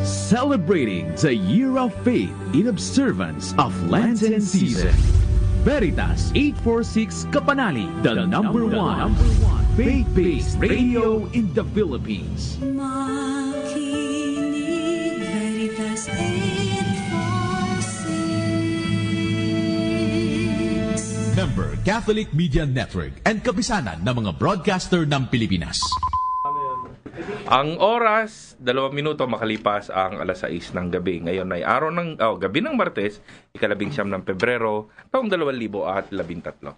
Celebrating the year of faith in observance of Lenten season. Veritas 846 Kapanali, the number one faith-based radio in the Philippines. Makinig, Veritas 846. Member Catholic Media Network and kapisanan ng mga broadcaster ng Pilipinas. Ang oras, 2 minuto makalipas ang alas 6 ng gabi. Ngayon ay gabi ng Martes, 19 ng Pebrero, taong 2013.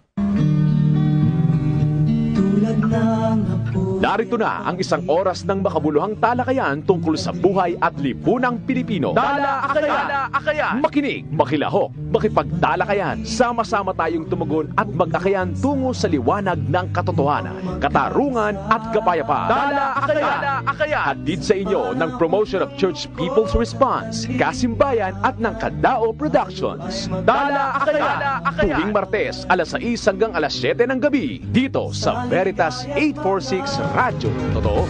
Narito na ang isang oras ng makabuluhang talakayan tungkol sa buhay at lipunang Pilipino. Talakayan! Makinig, makilahok, makipagtalakayan. Sama-sama tayong tumugon at mag-akayan tungo sa liwanag ng katotohanan, katarungan at kapayapaan. Talakayan! Hatid sa inyo ng Promotion of Church People's Response, Kasimbayan at ng Kadao Productions. Talakayan! Tuwing Martes, alas 6 hanggang alas 7 ng gabi, dito sa Veritas 846 Radyo Totoo.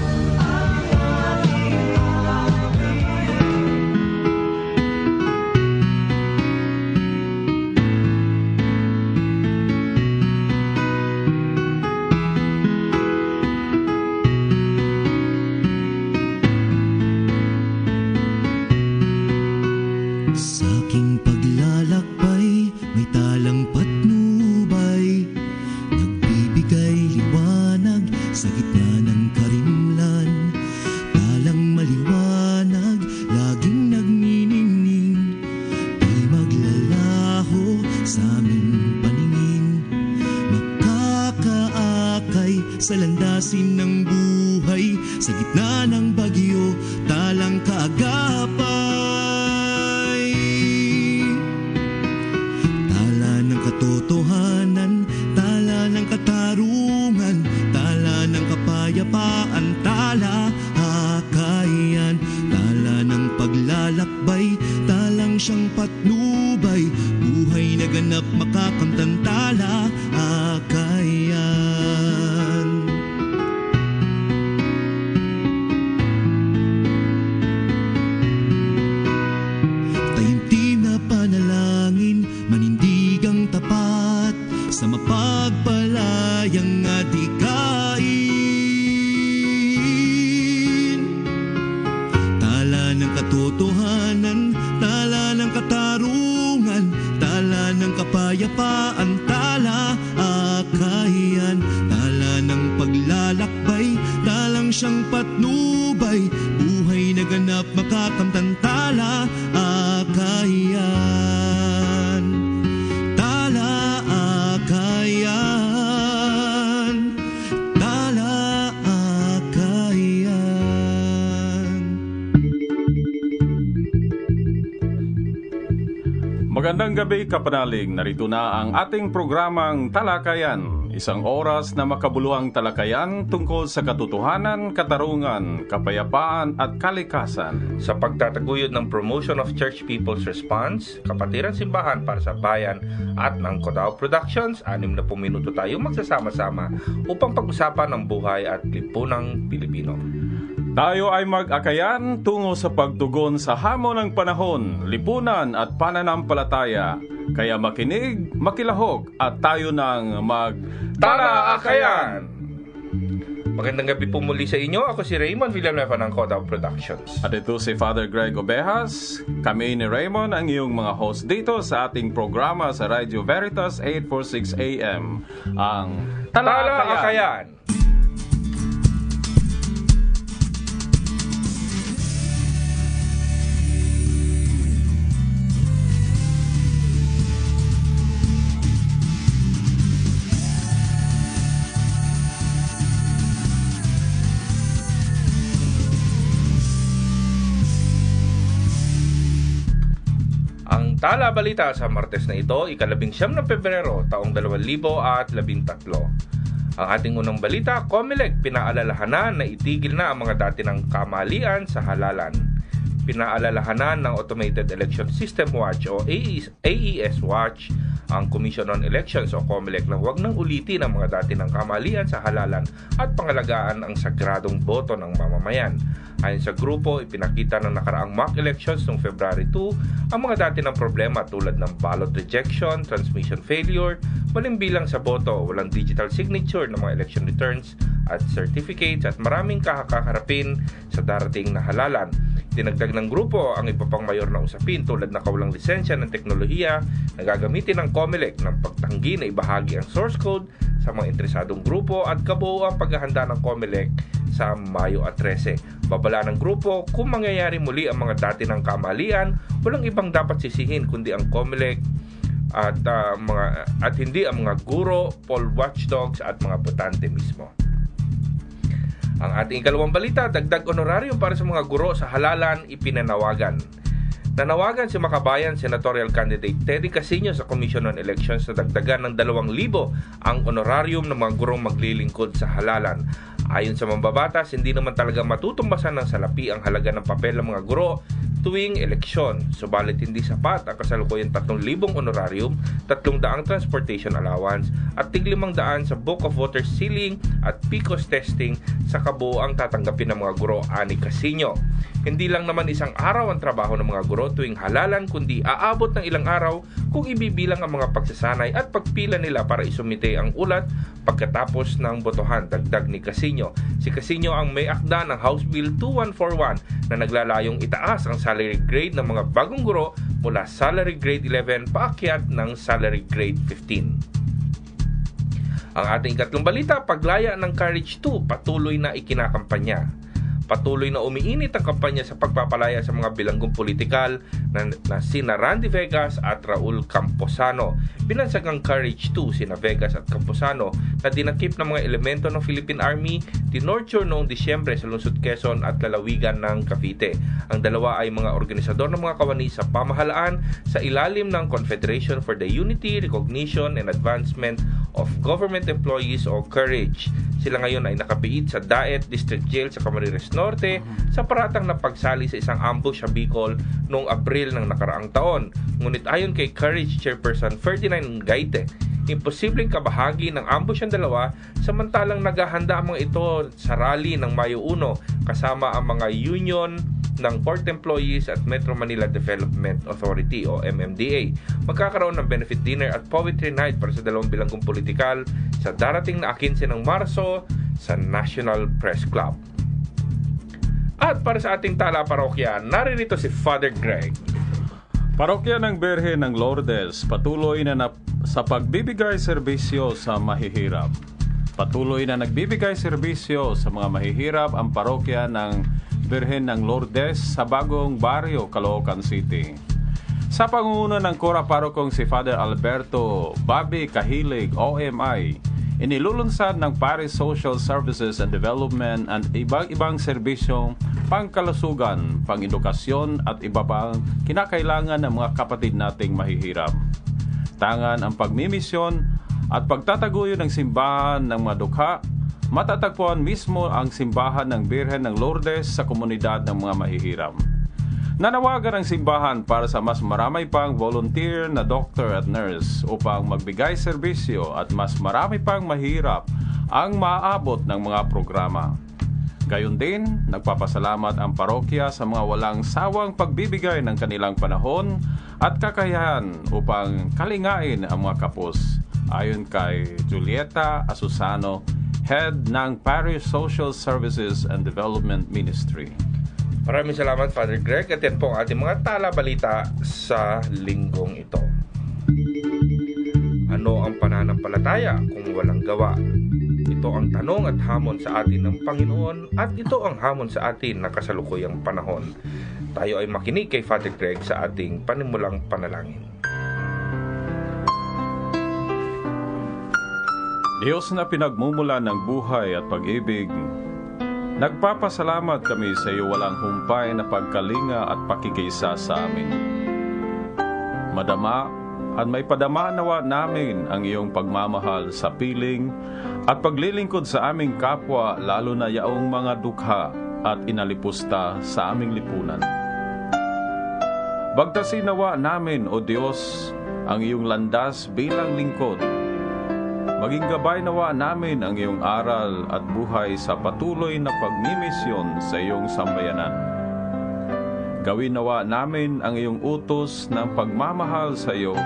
Sa aking paglalakbay, may talang patnubay, nagbibigay liwanag sa gitna ng karimlan. Talang maliwanag, laging nagniningning, di maglalaho sa aming paningin. Makakaakay sa landasin ng buhay, sa gitna ng bagyo, talang kaagapay. Tala ng katotohanan, tala ng katarungan, tala ng kapayapaan, tala hakayan, tala ng paglalakbay, talang siyang patnubay, buhay na ganap makakamtan, tala hakayan. Taimtim na panalangin, manindigang tapat, sa mapagpalayang adhikain. Tala ng katotohanan, tala ng katarungan, tala ng kapayapaan, tala akayan, tala ng paglalakbay, talang siyang patnubay, buhay na ganap makakamtan, tala akayan. Tala akayan, tala akayan. Magandang gabi kapanalig, narito na ang ating programang Talakayan. Isang oras na makabuluhang talakayan tungkol sa katotohanan, katarungan, kapayapaan at kalikasan. Sa pagtataguyod ng Promotion of Church People's Response, Kapatiran Simbahan para sa Bayan at ng Kadao Productions, 60 minuto tayo magsasama-sama upang pag-usapan ang buhay at lipunang Pilipino. Tayo ay mag-akayan tungo sa pagtugon sa hamon ng panahon, lipunan at pananampalataya. Kaya makinig, makilahok at tayo nang mag-Talakayan! Magandang gabi po muli sa inyo. Ako si Raymond Villanueva ng Kadao Productions. At ito si Father Greg Obejas. Kami ni Raymond ang iyong mga host dito sa ating programa sa Radio Veritas 846 AM. Ang Talakayan! Tala balita sa Martes na ito, 19 ng Pebrero, taong 2013. Ang ating unang balita, COMELEC pinaalalahanan na itigil na ang mga dati ng kamalian sa halalan. Pinaalalahanan ng Automated Election System Watch o AES Watch ang Commission on Elections o COMELEC na huwag nang ulitin ang mga dati ng kamalian sa halalan at pangalagaan ang sagradong boto ng mamamayan. Ayon sa grupo, ipinakita ng nakaraang mock elections noong February 2 ang mga dati ng problema tulad ng ballot rejection, transmission failure, maling bilang sa boto, walang digital signature ng mga election returns at certificates at maraming kakaharapin sa darating na halalan. Dinagdag ng grupo ang iba pang mayor na usapin tulad na kawalang lisensya ng teknolohiya na gagamitin ng COMELEC ng pagtanggi na ibahagi ang source code sa mga interesadong grupo at kabuuang paghahanda ng COMELEC sa Mayo 13. Babala ng grupo, kung mangyayari muli ang mga dati ng kamalian, walang ibang dapat sisihin kundi ang COMELEC at hindi ang mga guro, poll watchdogs at mga botante mismo. Ang ating ikalawang balita, dagdag honorarium para sa mga guro sa halalan ipinanawagan. Nanawagan si Makabayan Senatorial Candidate Teddy Casino sa Commission on Elections na dagdagan ng 2,000 ang honorarium ng mga gurong maglilingkod sa halalan. Ayon sa mambabatas, hindi naman talaga matutumbasan ng salapi ang halaga ng papel ng mga guro tuwing eleksyon. Subalit hindi sapat ang kasalukuyang 3,000 honorarium, 300 transportation allowance at tig-500 sa Book of Voters sealing at PICOS testing sa kabuoang tatanggapin ng mga guro, ani Casino. Hindi lang naman isang araw ang trabaho ng mga guro tuwing halalan, kundi aabot ng ilang araw kung ibibilang ang mga pagsasanay at pagpila nila para isumite ang ulat pagkatapos ng botohan, dagdag ni Casino. Si Casino ang may akda ng House Bill 2141 na naglalayong itaas ang salary grade ng mga bagong guro mula salary grade 11 paakyat ng salary grade 15. Ang ating ikatlong balita, paglaya ng Courage 2 patuloy na ikinakampanya. Patuloy na umiinit ang kampanya sa pagpapalaya sa mga bilanggong politikal na sina Randy Vegas at Raul Camposano. Binansag ang Courage 2 sina Vegas at Camposano na dinakip ng mga elemento ng Philippine Army, tinorture noong Disyembre sa lungsod Quezon at lalawigan ng Cavite. Ang dalawa ay mga organisador ng mga kawani sa pamahalaan sa ilalim ng Confederation for the Unity, Recognition, and Advancement of Government Employees o Courage. Sila ngayon ay nakapiit sa Daet District Jail sa Camarines Norte sa paratang na pagsali sa isang ambush sa Bicol noong Abril ng nakaraang taon. Ngunit ayon kay Courage Chairperson Ferdinand Gaite, imposibleng kabahagi ng ambush ang dalawa samantalang naghahanda ang mga ito sa rally ng Mayo 1 kasama ang mga union ng Port Employees at Metro Manila Development Authority o MMDA. Magkakaroon ng benefit dinner at poetry night para sa dalawang bilanggong politikal sa darating na 15 ng Marso sa National Press Club. At para sa ating tala parokya, naririto si Father Greg. Parokya ng Birhen ng Lourdes patuloy na sa pagbibigay serbisyo sa mahihirap. Patuloy na nagbibigay serbisyo sa mga mahihirap ang parokya ng Birhen ng Lourdes sa bagong baryo, Caloocan City. Sa pangunguna ng Kora Parokong si Father Alberto Bobby Kahilig, OMI, inilulunsad ng Parish Social Services and Development at ibang serbisyong pangkalusugan, pang-edukasyon at iba pang kinakailangan ng mga kapatid nating mahihirap. Tangan ang pagmimisyon at pagtataguyo ng simbahan ng mga dukha, matatagpuan mismo ang simbahan ng Birhen ng Lourdes sa komunidad ng mga mahihirap. Nanawagan ang simbahan para sa mas marami pang volunteer na doctor at nurse upang magbigay serbisyo at mas marami pang mahirap ang maaabot ng mga programa. Gayon din, nagpapasalamat ang parokya sa mga walang sawang pagbibigay ng kanilang panahon at kakayahan upang kalingain ang mga kapos. Ayon kay Julieta Asusano, Head ng Parish Social Services and Development Ministry. Maraming salamat, Father Greg. At yan po ang ating mga tala balita sa linggong ito. Ano ang pananampalataya kung walang gawa? Ito ang tanong at hamon sa atin ng Panginoon at ito ang hamon sa atin na kasalukuyang panahon. Tayo ay makinig kay Father Greg sa ating panimulang panalangin. Diyos na pinagmumula ng buhay at pag-ibig, nagpapasalamat kami sa iyo walang humpay na pagkalinga at pakikisa sa amin. Madama at may padama nawa namin ang iyong pagmamahal sa piling at paglilingkod sa aming kapwa, lalo na yaong mga dukha at inalipusta sa aming lipunan. Bagtasin nawa namin, O Diyos, ang iyong landas bilang lingkod. Maging gabay nawa namin ang iyong aral at buhay sa patuloy na pagmimisyon sa iyong sambayanan. Gawin nawa namin ang iyong utos ng pagmamahal sa iyo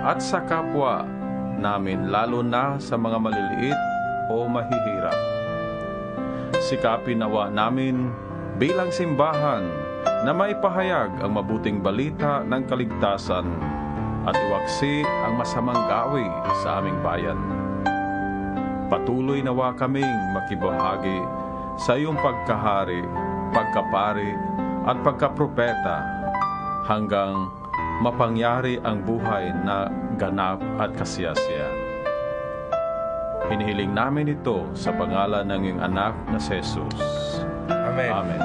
at sa kapwa namin, lalo na sa mga maliliit o mahihirap. Sikapin nawa namin bilang simbahan na maipahayag ang mabuting balita ng kaligtasan at iwaksi ang masamang gawi sa aming bayan. Patuloy nawa kaming makibahagi sa iyong pagkahari, pagkapari at pagkapropeta hanggang mapangyari ang buhay na ganap at kasiyasiya. Hinihiling namin ito sa pangalan ng iyong anak na si Jesus. Amen. Amen.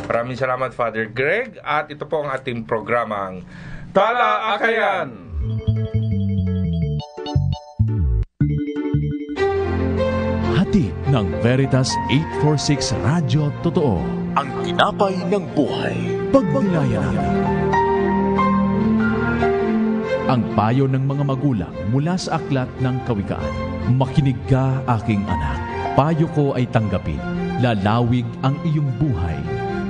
Maraming salamat, Father Greg. At ito po ang ating programang Tala Akayan. Hatid ng Veritas 846 Radyo Totoo. Ang tinapay ng buhay. Pagbilaya namin. Ang payo ng mga magulang mula sa aklat ng Kawikaan. Makinig ka, aking anak. Payo ko ay tanggapin. Lalawig ang iyong buhay.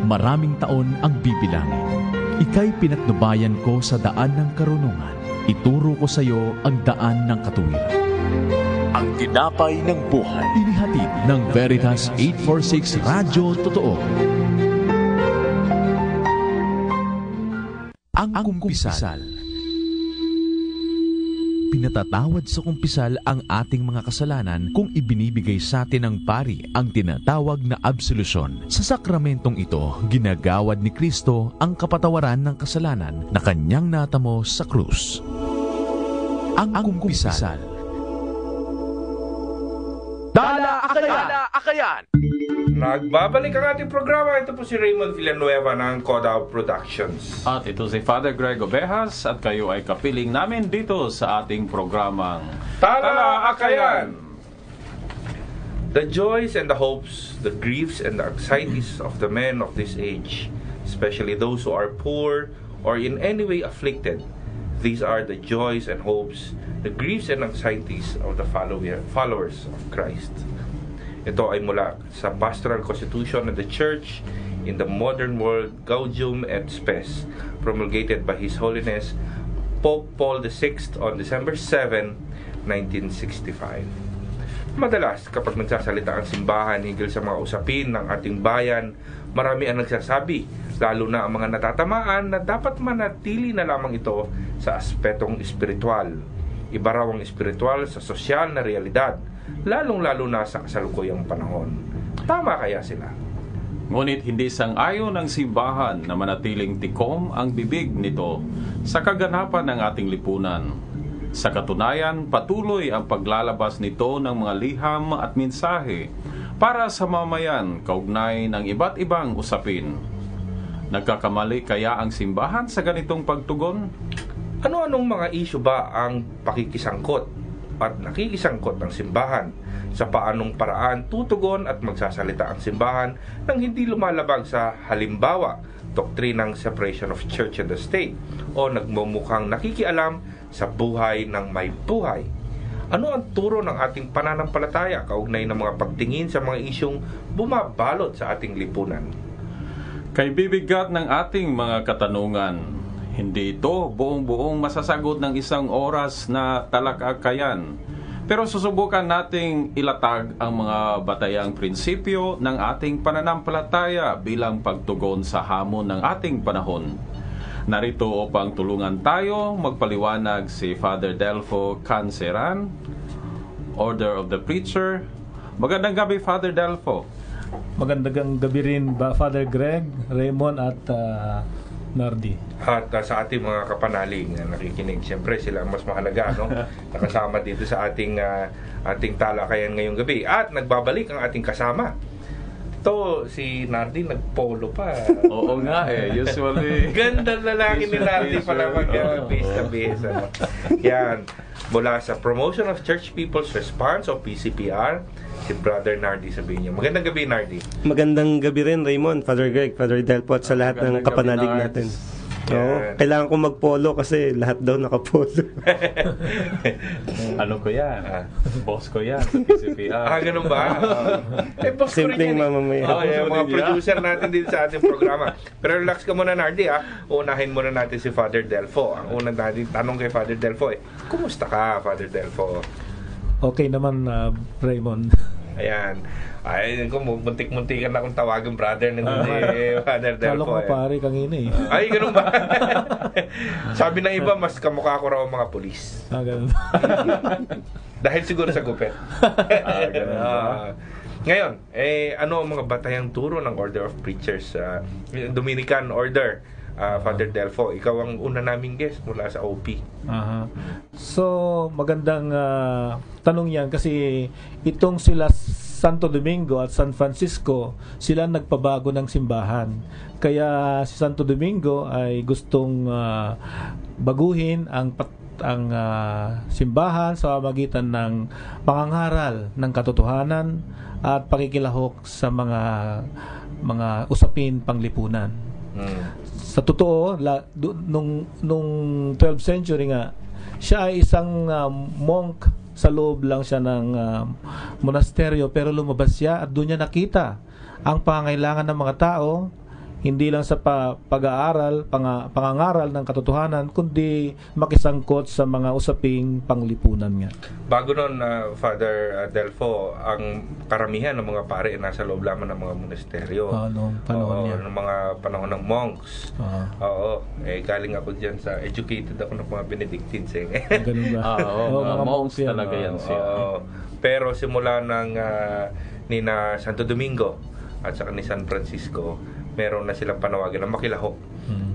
Maraming taon ang bibilangin. Ika'y pinatnubayan ko sa daan ng karunungan. Ituro ko sa iyo ang daan ng katuwiran. Ang tinapay ng buhay. Inihatid ng Veritas 846 Radyo Totoo. Ang kumpisal. Pinatatawad sa kumpisal ang ating mga kasalanan kung ibinibigay sa atin ng pari ang tinatawag na absolusyon. Sa sakramentong ito, ginagawad ni Kristo ang kapatawaran ng kasalanan na kanyang natamo sa krus. Ang kumpisal. Dala Akayan! Nagbabalik ang ating programa. Ito po si Raymond Villanueva ng Codao Productions. At ito si Father Greg Ovejas at kayo ay kapiling namin dito sa ating programang Tala Akayan! The joys and the hopes, the griefs and the anxieties of the men of this age, especially those who are poor or in any way afflicted, these are the joys and hopes, the griefs and anxieties of the followers of Christ. Ito ay mula sa Pastoral Constitution of the Church in the Modern World, Gaudium et Spes, promulgated by His Holiness Pope Paul VI on December 7, 1965. Madalas, kapag nagsasalita ang simbahan hinggil sa mga usapin ng ating bayan, marami ang nagsasabi, lalo na ang mga natatamaan, na dapat manatili na lamang ito sa aspetong espiritual. Iba raw ang espiritual sa sosyal na realidad, lalong-lalo na sa kasalukuyang panahon. Tama kaya sila? Ngunit hindi sang-ayon ng simbahan na manatiling tikom ang bibig nito sa kaganapan ng ating lipunan. Sa katunayan, patuloy ang paglalabas nito ng mga liham at mensahe para sa mamayan kaugnay ng iba't ibang usapin. Nagkakamali kaya ang simbahan sa ganitong pagtugon? Ano-anong mga isyu ba ang pakikisangkot at nakikisangkot ng simbahan? Sa paanong paraan tutugon at magsasalita ang simbahan nang hindi lumalabag sa halimbawa, doktrinang separation of church and the state o nagmumukhang nakikialam sa buhay ng may buhay? Ano ang turo ng ating pananampalataya kaugnay ng mga pagtingin sa mga isyong bumabalot sa ating lipunan? Kay bibigat ng ating mga katanungan, hindi ito buong-buong masasagot ng isang oras na talakakayan. Pero susubukan nating ilatag ang mga batayang prinsipyo ng ating pananampalataya bilang pagtugon sa hamon ng ating panahon. Narito upang tulungan tayo magpaliwanag si Father Delfo Canceran, Order of the Preacher. Magandang gabi, Father Delfo. Magandang gabi rin ba, Father Greg, Raymond at Nardi. At sa ating mga kapanalig na nakikinig, siyempre sila ang mas mahalaga, no? Nakasama dito sa ating talakayan ngayong gabi. At nagbabalik ang ating kasama. To si Nardi nagpolo pa. Oo nga usually. Ganda lalaki ni Nardi pala mag-base na base. Yan. Mula sa Promotion of Church People's Response o PCPR, si Brother Nardi Sabinyo. Magandang gabi, Nardi. Magandang gabi rin, Raymond, Father Greg, Father Delpo at sa lahat ng kapanalig natin. Oo, kailangan ko mag-polo kasi lahat daw nakapolo. Ano ko yan? Boss ko yan sa PCPR. Ganun ba? Boss ko rin Simpleng yan. mamamayan. Yung mga producer natin dito sa ating programa. Pero relax ka muna, Nardi, Unahin muna natin si Father Delfo. Ang unang natin tanong kay Father Delfo kumusta ka, Father Delfo? Okay naman, Raymond. Ayan. Ay, muntik-muntikan na akong tawagan brother ni Father Delfo. Kala ko pare kangina Ay, ganun ba? Sabi ng iba, mas kamukha ko raw ang mga pulis. Ganun. Dahil siguro sa gupit. Ngayon, ano ang mga batayang turo ng Order of Preachers? Dominican Order, Father Delfo, ikaw ang una naming guest mula sa OP. So, magandang tanong yan kasi itong sila Santo Domingo at San Francisco, sila nagpabago ng simbahan. Kaya si Santo Domingo ay gustong baguhin ang simbahan sa pamamagitan ng pangangaral ng katotohanan at pakikilahok sa mga usapin panglipunan. Sa totoo, nung 12th century nga, siya ay isang monk, sa loob lang siya ng monasteryo, pero lumabas siya at doon niya nakita ang pangangailangan ng mga tao, hindi lang sa pag-aaral, pangangaral ng katotohanan, kundi makisangkot sa mga usaping panglipunan nga. Bago nun, Father Delfo, ang karamihan ng mga pare nasa loob lamang ng mga monasteryo. Noong panahon niya. Ng mga panahon ng monks. Oo. Galing ako dyan sa educated ako ng mga Benedictines. Ganun ba? Mga monks talaga yan siya. Pero simula ng nina Santo Domingo at saka ni San Francisco, meron na silang panawagan na makilahok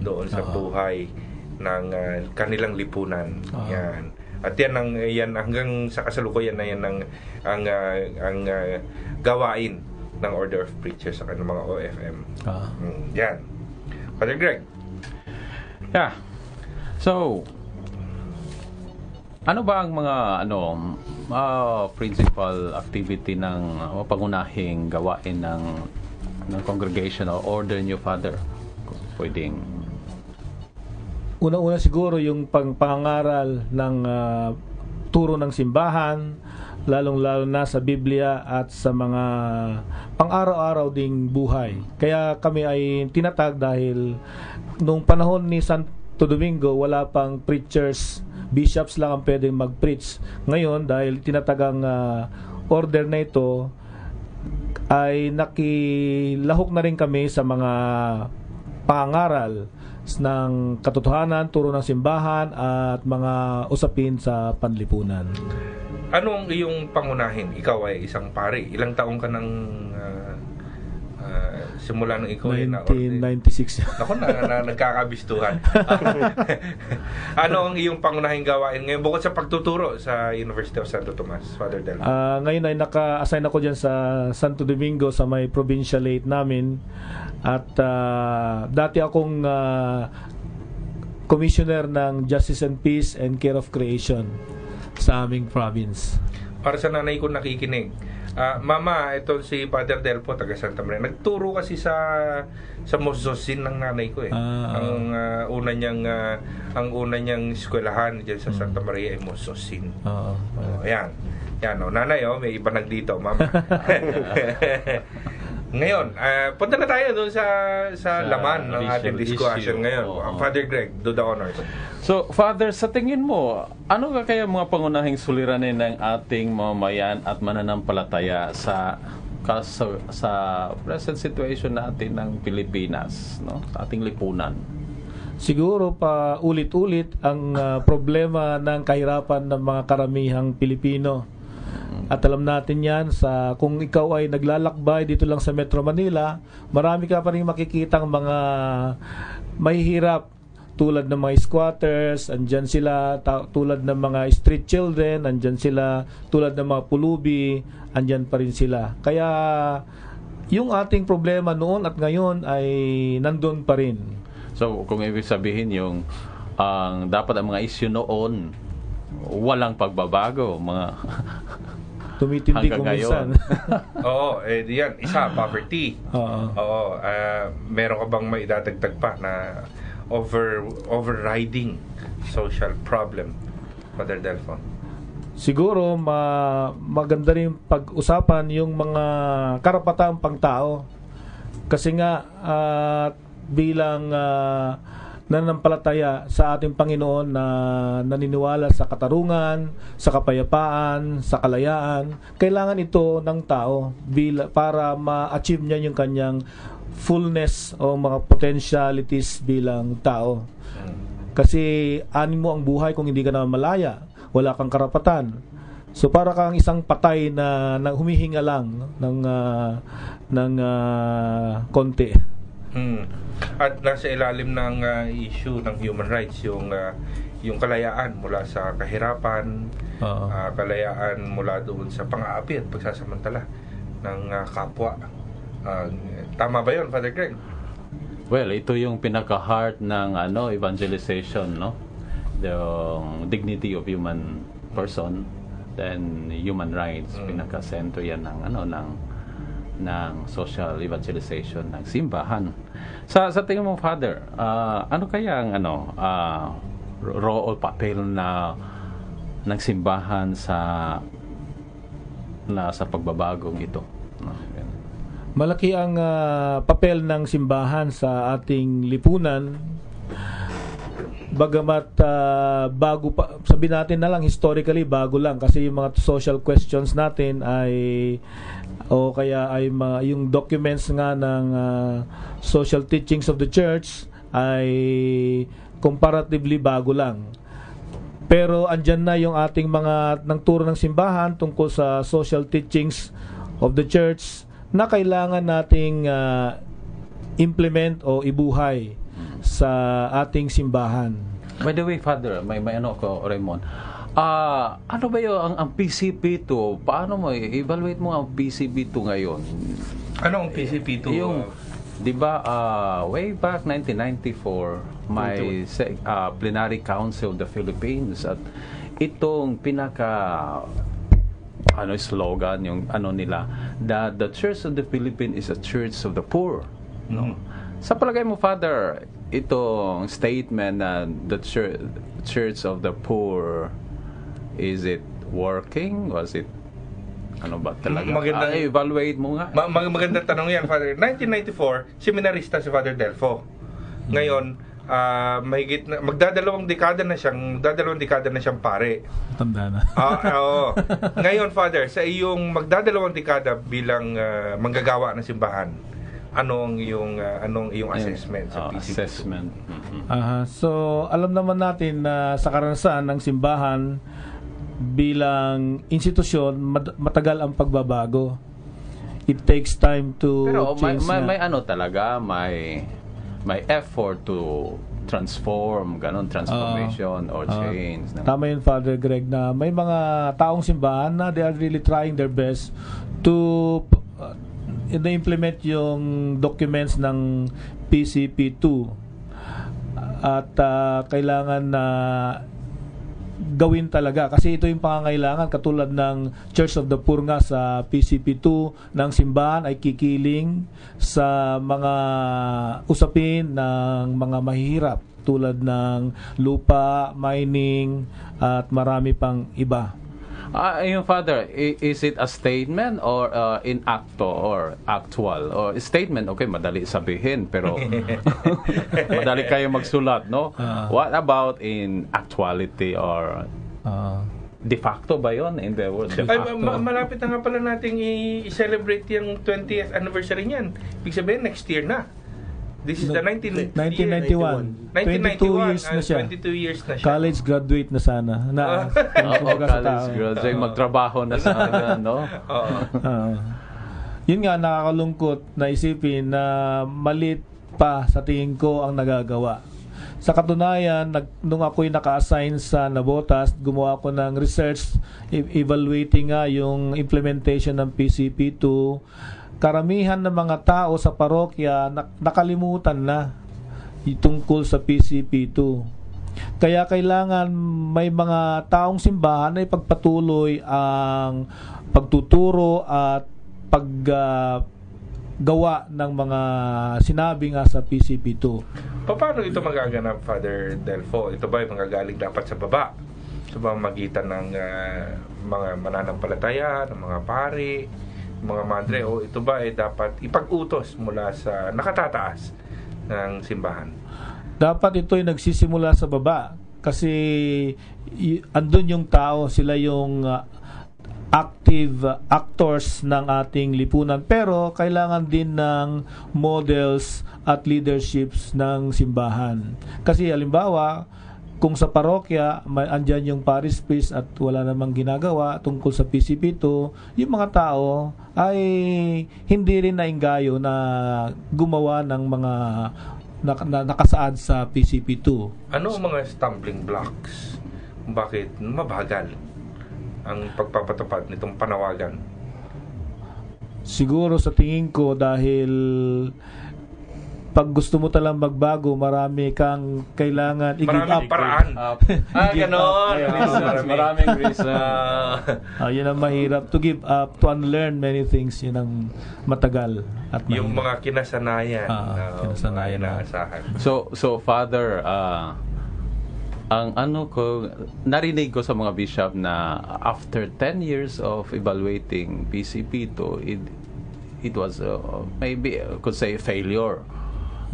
doon sa buhay ng kanilang lipunan. Yan. At yan hanggang sa kasalukuyan na yan ang gawain ng Order of Preachers sa kanilang mga OFM. Yan. Father Greg. Yeah. So, ano ba ang mga principal activity ng pangunahing gawain ng congregation or order niyo, Father? Pwedeng una-una siguro yung pangangaral ng turo ng simbahan, lalong-lalo na sa Biblia at sa mga pang-araw-araw ding buhay. Kaya kami ay tinatag dahil nung panahon ni Santo Domingo, wala pang preachers, bishops lang ang pwedeng mag-preach. Ngayon, dahil tinatagang order na ito, ay nakilahok na rin kami sa mga pangaral ng katotohanan, turo ng simbahan at mga usapin sa panlipunan. Anong iyong pangunahin? Ikaw ay isang pare. Ilang taong ka nang simula nung ikaw ay 1996. Ako nagkakabistuhan. Ano ang iyong pangunahing gawain ngayon bukod sa pagtuturo sa University of Santo Tomas, Father Delfo? Ngayon ay naka-assign ako dyan sa Santo Domingo sa may provincialate namin at dati akong commissioner ng Justice and Peace and Care of Creation sa aming province. Para sa nanay ko nakikinig, Mama, ito si Father Delfo, taga Santa Maria. Nagturo kasi sa Mozosin ng nanay ko ang una niyang eskwelahan diyan sa Santa Maria ay Mozosin. Ayan. Yan, nanay, may iba nagdito, Mama. Ngayon, punta na tayo doon sa laman ng ating discussion ngayon. Father Greg, do the honors. So, Father, sa tingin mo, ano kaya mga pangunahing suliranin ng ating mamamayan at mananampalataya sa present situation natin ng Pilipinas, no? Sa ating lipunan? Siguro pa ulit-ulit ang problema ng kahirapan ng mga karamihang Pilipino. At alam natin yan, kung ikaw ay naglalakbay dito lang sa Metro Manila, marami ka pa rin makikitang mga mahihirap tulad ng mga squatters, andyan sila, tulad ng mga street children, andyan sila, tulad ng mga pulubi, andyan pa rin sila. Kaya yung ating problema noon at ngayon ay nandun pa rin. So kung ibig sabihin dapat ang mga issue noon walang pagbabago, mga tumitindi kung minsan. Oo, yan. Isa, poverty. Oo. Meron ka bang maidadagdag pa na overriding social problem, Father Delfo? Siguro maganda rin pag-usapan yung mga karapatang pangtao. Kasi nga bilang nananampalataya sa ating Panginoon na naniniwala sa katarungan, sa kapayapaan, sa kalayaan, kailangan ito ng tao para ma-achieve niya yung kanyang fullness o mga potentialities bilang tao. Kasi anin mo ang buhay kung hindi ka naman malaya, wala kang karapatan. So para kang isang patay na humihinga lang ng konti. At nasa ilalim ng issue ng human rights yung kalayaan mula sa kahirapan, kalayaan mula doon sa pang-aapi at pagsasamantala ng kapwa. Tama ba 'yon, Father Greg? Well, ito yung pinaka-heart ng evangelization, no? The dignity of human person, then human rights, pinaka-center yan ng social evangelization ng simbahan. Sa tingin mo, Father, ano kaya ang role o papel ng simbahan sa pagbabagong ito? Malaki ang papel ng simbahan sa ating lipunan. Bagamat bago pa, sabihin natin na lang historically bago lang kasi yung mga social questions natin yung documents nga ng social teachings of the church ay comparatively bago lang. Pero andyan na yung ating mga ng turo ng simbahan tungkol sa social teachings of the church na kailangan nating implement o ibuhay sa ating simbahan. By the way, Father, may ko, Raymond. Ano ba yung ang PCP2? Paano mo evaluate mo ang PCP2 ngayon? Ano ang PCP2? Yung, di ba, way back 1994, may Plenary Council of the Philippines at itong slogan yung nila, that the Church of the Philippines is a church of the poor. No? Sa palagay mo, Father, itong statement na the church of the poor, is it working? Was it ba talaga? Evaluate mo nga. Magandang tanong yan, Father. 1994, seminarista si Father Delfo. Ngayon, magdadalawang dekada na siyang pare. Tanda na. Ngayon, Father, sa iyong magdadalawang dekada bilang manggagawa ng simbahan, anong iyong assessment sa PCP2? Assessment. So, alam naman natin na sa karanasan ng simbahan bilang institusyon, matagal ang pagbabago. It takes time to change. Pero may effort to transform, transformation or change. Tama yun, Father Greg, na may mga taong simbahan na they are really trying their best to implement yung documents ng PCP2 at kailangan na gawin talaga kasi ito yung pangangailangan, katulad ng Church of the Poor nga sa PCP2 ng simbahan ay kikiling sa mga usapin ng mga mahihirap tulad ng lupa, mining at marami pang iba. Yung Father, is it a statement or in acto or actual? Or statement, okay, madali sabihin, pero madali kayo magsulat, no? What about in actuality or de facto ba yun in the world? Malapit na nga pala nating i-celebrate yung 20th anniversary niyan. Ibig sabihin, next year na. This is the 1991. 22 years na siya. 22 years na siya. College graduate na sana. College graduate. Magtrabaho na sana, no? Yun nga, nakakalungkot na isipin na malit pa sa tingin ko ang nagagawa. Sa katunayan, nung ako'y naka-assign sa Navotas, gumawa ako ng research evaluating nga yung implementation ng PCP2. Karamihan ng mga tao sa parokya nakalimutan na tungkol sa PCP2. Kaya kailangan may mga taong simbahan na ipagpatuloy ang pagtuturo at paggawa ng mga sinabi nga sa PCP2. Paano ito magaganap, Father Delfo? Ito ba ay magagaling dapat sa baba? Sa pamamagitan ng mga mananampalataya, ng mga pari, mga madre, o ito ba ay dapat ipag-utos mula sa nakatataas ng simbahan? Dapat ito ay nagsisimula sa baba kasi andun yung tao, sila yung active actors ng ating lipunan, pero kailangan din ng models at leaderships ng simbahan. Kasi halimbawa, kung sa parokya andyan yung parish priest at wala namang ginagawa tungkol sa PCP2, yung mga tao ay hindi rin nainggayo na gumawa ng mga nakasaad sa PCP2. Ano ang mga stumbling blocks? Bakit mabagal ang pagpapatupad nitong panawagan? Siguro sa tingin ko dahil pag gusto mo talang magbago, marami kang kailangan i-give up. Paraan. Ganon. Maraming reason. Yun ang mahirap. To give up, to unlearn many things, yun ang matagal at mahirap. Yung mga kinasanayan. Kinasanayan na asahan. So Father, ang narinig ko sa mga bishop na after 10 years of evaluating PCP2, it was maybe I could say failure.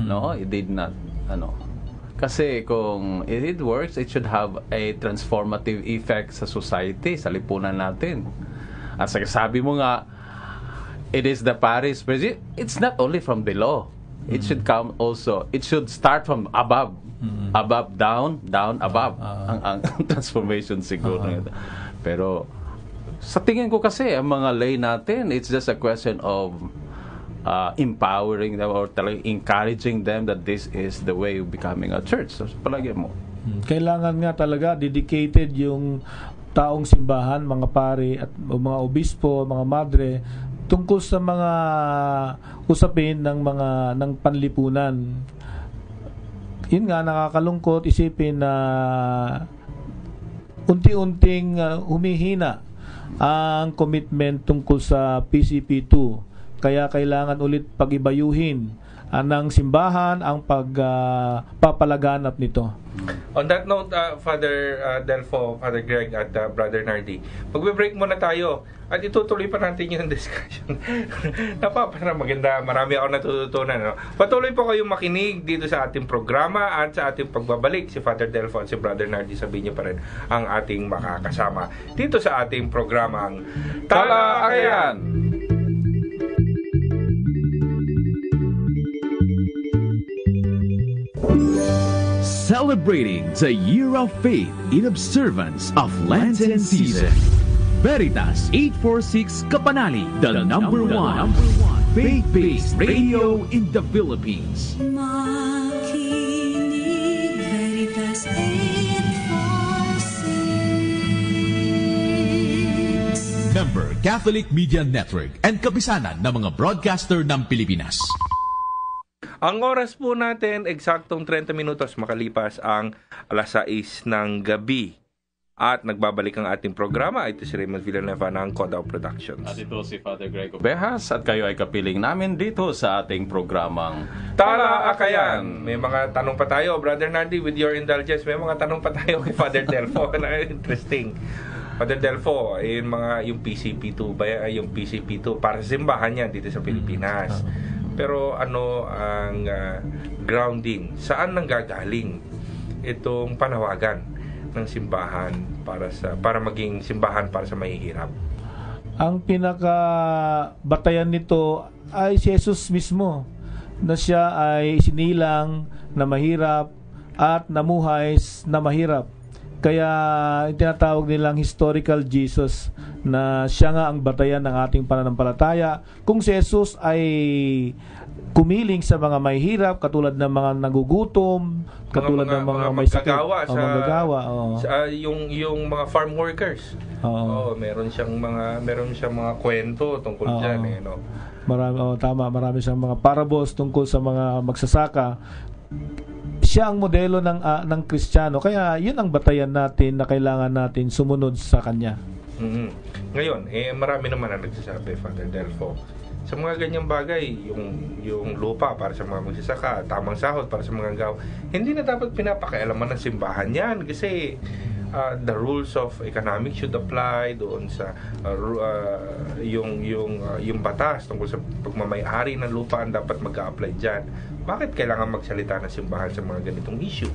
No, it did not kasi kung it works, it should have a transformative effect sa society, sa lipunan natin. At sabi mo nga, it is the parish president. It's not only from below. It should come also. It should start from above. Above, down, down, above. Ang transformation siguro. Pero sa tingin ko kasi, ang mga lay natin, it's just a question of empowering them or encouraging them that this is the way of becoming a church. So, palagi mo. Kailangan nga talaga dedicated yung taong simbahan, mga pari at mga obispo, mga madre, tungkol sa mga usapin ng panlipunan. Yun nga, nakakalungkot isipin na unti-unting humihina ang commitment tungkol sa PCP2. Kaya kailangan ulit pag-ibayuhin ng simbahan ang pagpapalaganap nito. On that note, Father Delfo, Father Greg at Brother Nardi, magbe-break muna tayo at itutuloy pa natin yung discussion. Maganda, marami ako natututunan. No? Patuloy po kayong makinig dito sa ating programa at sa ating pagbabalik. Si Father Delfo at si Brother Nardi, sabihin niyo pa rin ang ating makakasama dito sa ating programang Talakayan! Celebrating the year of faith in observance of Lenten season. Veritas 846 Kapanali, the number one faith-based radio in the Philippines. Makinig, Veritas 846. Member Catholic Media Network and kapisanan ng mga broadcaster ng Pilipinas. Ang oras po natin, eksaktong 30 minutos makalipas ang alas 6 ng gabi. At nagbabalik ang ating programa. Ito si Raymond Villanueva ng Codao Productions. At ito si Father Grego Behas at kayo ay kapiling namin dito sa ating programang Talakayan. May mga tanong pa tayo, Brother Nardi, with your indulgence. May mga tanong pa tayo kay Father Delfo na interesting. Father Delfo, yung PCP2 ba yung PCP2 para sa simbahan yan dito sa Pilipinas. Pero ano ang grounding? Saan nanggagaling itong panawagan ng simbahan para maging simbahan para sa mahihirap? Ang pinakabatayan nito ay si Jesus mismo, na siya ay sinilang na mahirap at namuhay na mahirap. Kaya tinatawag nilang historical Jesus, na siya nga ang batayan ng ating pananampalataya. Kung si Jesus ay kumiling sa mga mahihirap, katulad ng mga nagugutom, katulad ng mga may sakit, yung mga farm workers. Meron siyang mga kwento tungkol diyan no. Marami siyang mga parables tungkol sa mga magsasaka. Siya ang modelo ng Kristiyano. Kaya yun ang batayan natin na kailangan natin sumunod sa kanya. Ngayon, marami naman ang nagsasabi, Father Delfo, sa mga ganyang bagay, yung lupa para sa mga magsasaka, tamang sahod para sa mga gawa, hindi na dapat pinapakialaman ng simbahan yan kasi the rules of economics should apply doon sa yung batas tungkol sa pagmamay-ari ng lupa ang dapat mag-a-apply dyan. Bakit kailangan magsalita ng simbahan sa mga ganitong issue?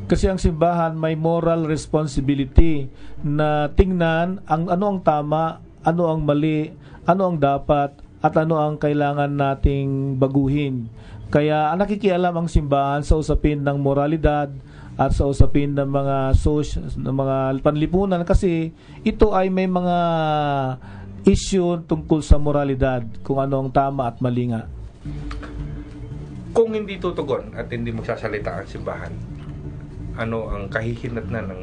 Kasi ang simbahan may moral responsibility na tingnan ano ang tama, ano ang mali, ano ang dapat, at ano ang kailangan nating baguhin. Kaya nakikialam ang simbahan sa usapin ng moralidad at sa usapin ng mga panlipunan kasi ito ay may mga issue tungkol sa moralidad, kung ano ang tama at mali nga. Kung hindi tutugon at hindi magsasalita ang simbahan, ano ang kahihinatnan ng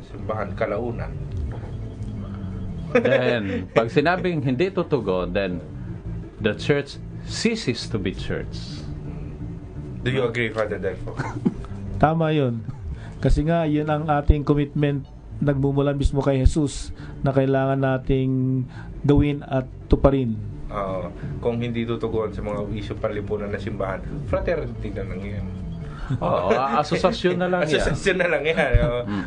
simbahan kalaunan? Then, pag sinabing hindi tutugon, then the church ceases to be church. Do you agree, Father Delfo? Tama yun. Kasi nga, yun ang ating commitment nagmumula mismo kay Jesus na kailangan nating gawin at tuparin. Kung hindi tutugon sa mga issue panlipunan ng simbahan, fraternity na lang yan. Oo, asosasyon na lang yan. Asosasyon na lang yan.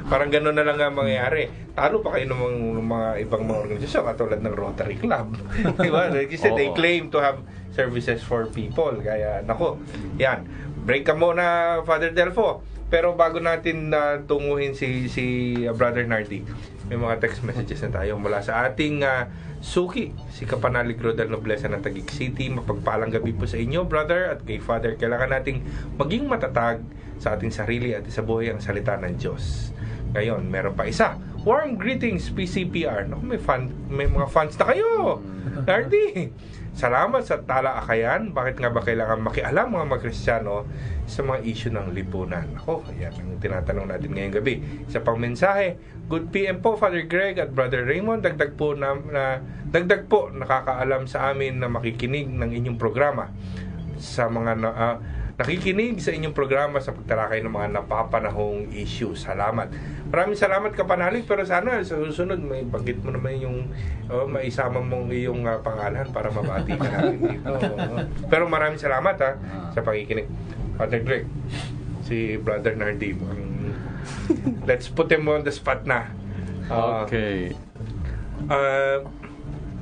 Parang gano'n na lang ang mangyayari. Talo pa kayo ng mga ibang mga organisasyon katulad ng Rotary Club. Diba? Kasi they claim to have services for people. Kaya, nako, yan. Break ka muna, Father Delfo. Pero bago natin tunguhin si Brother Nardi, may mga text messages na tayo mula sa ating suki, si Kapanalig Rodel Noblesa ng Taguig City. Mapagpalang gabi po sa inyo, brother, at kay Father. Kailangan nating maging matatag sa ating sarili at sa buhay ang salita ng Diyos. Ngayon, meron pa isa. Warm greetings, PCPR. Naku, may mga fans na kayo, Nardi. Salamat sa talakayan. Bakit nga ba kailangan makialam mga Kristyano sa mga issue ng lipunan? Ako, yan ang tinatanong natin ngayong gabi. Isa pang mensahe, good PM po, Father Greg at Brother Raymond. Dagdag po nakakaalam sa amin na makikinig ng inyong programa. Sa mga nakikinig sa inyong programa sa pagtalakay ng mga napapanahong issue. Salamat. Maraming salamat, Kapanalig, pero sana sa susunod may banggit mo naman yung maisama mong iyong pangalan para mabati ka namin dito. Pero maraming salamat sa pakikinig. Father Greg, si Brother Nardi, let's put him on the spot na. Okay.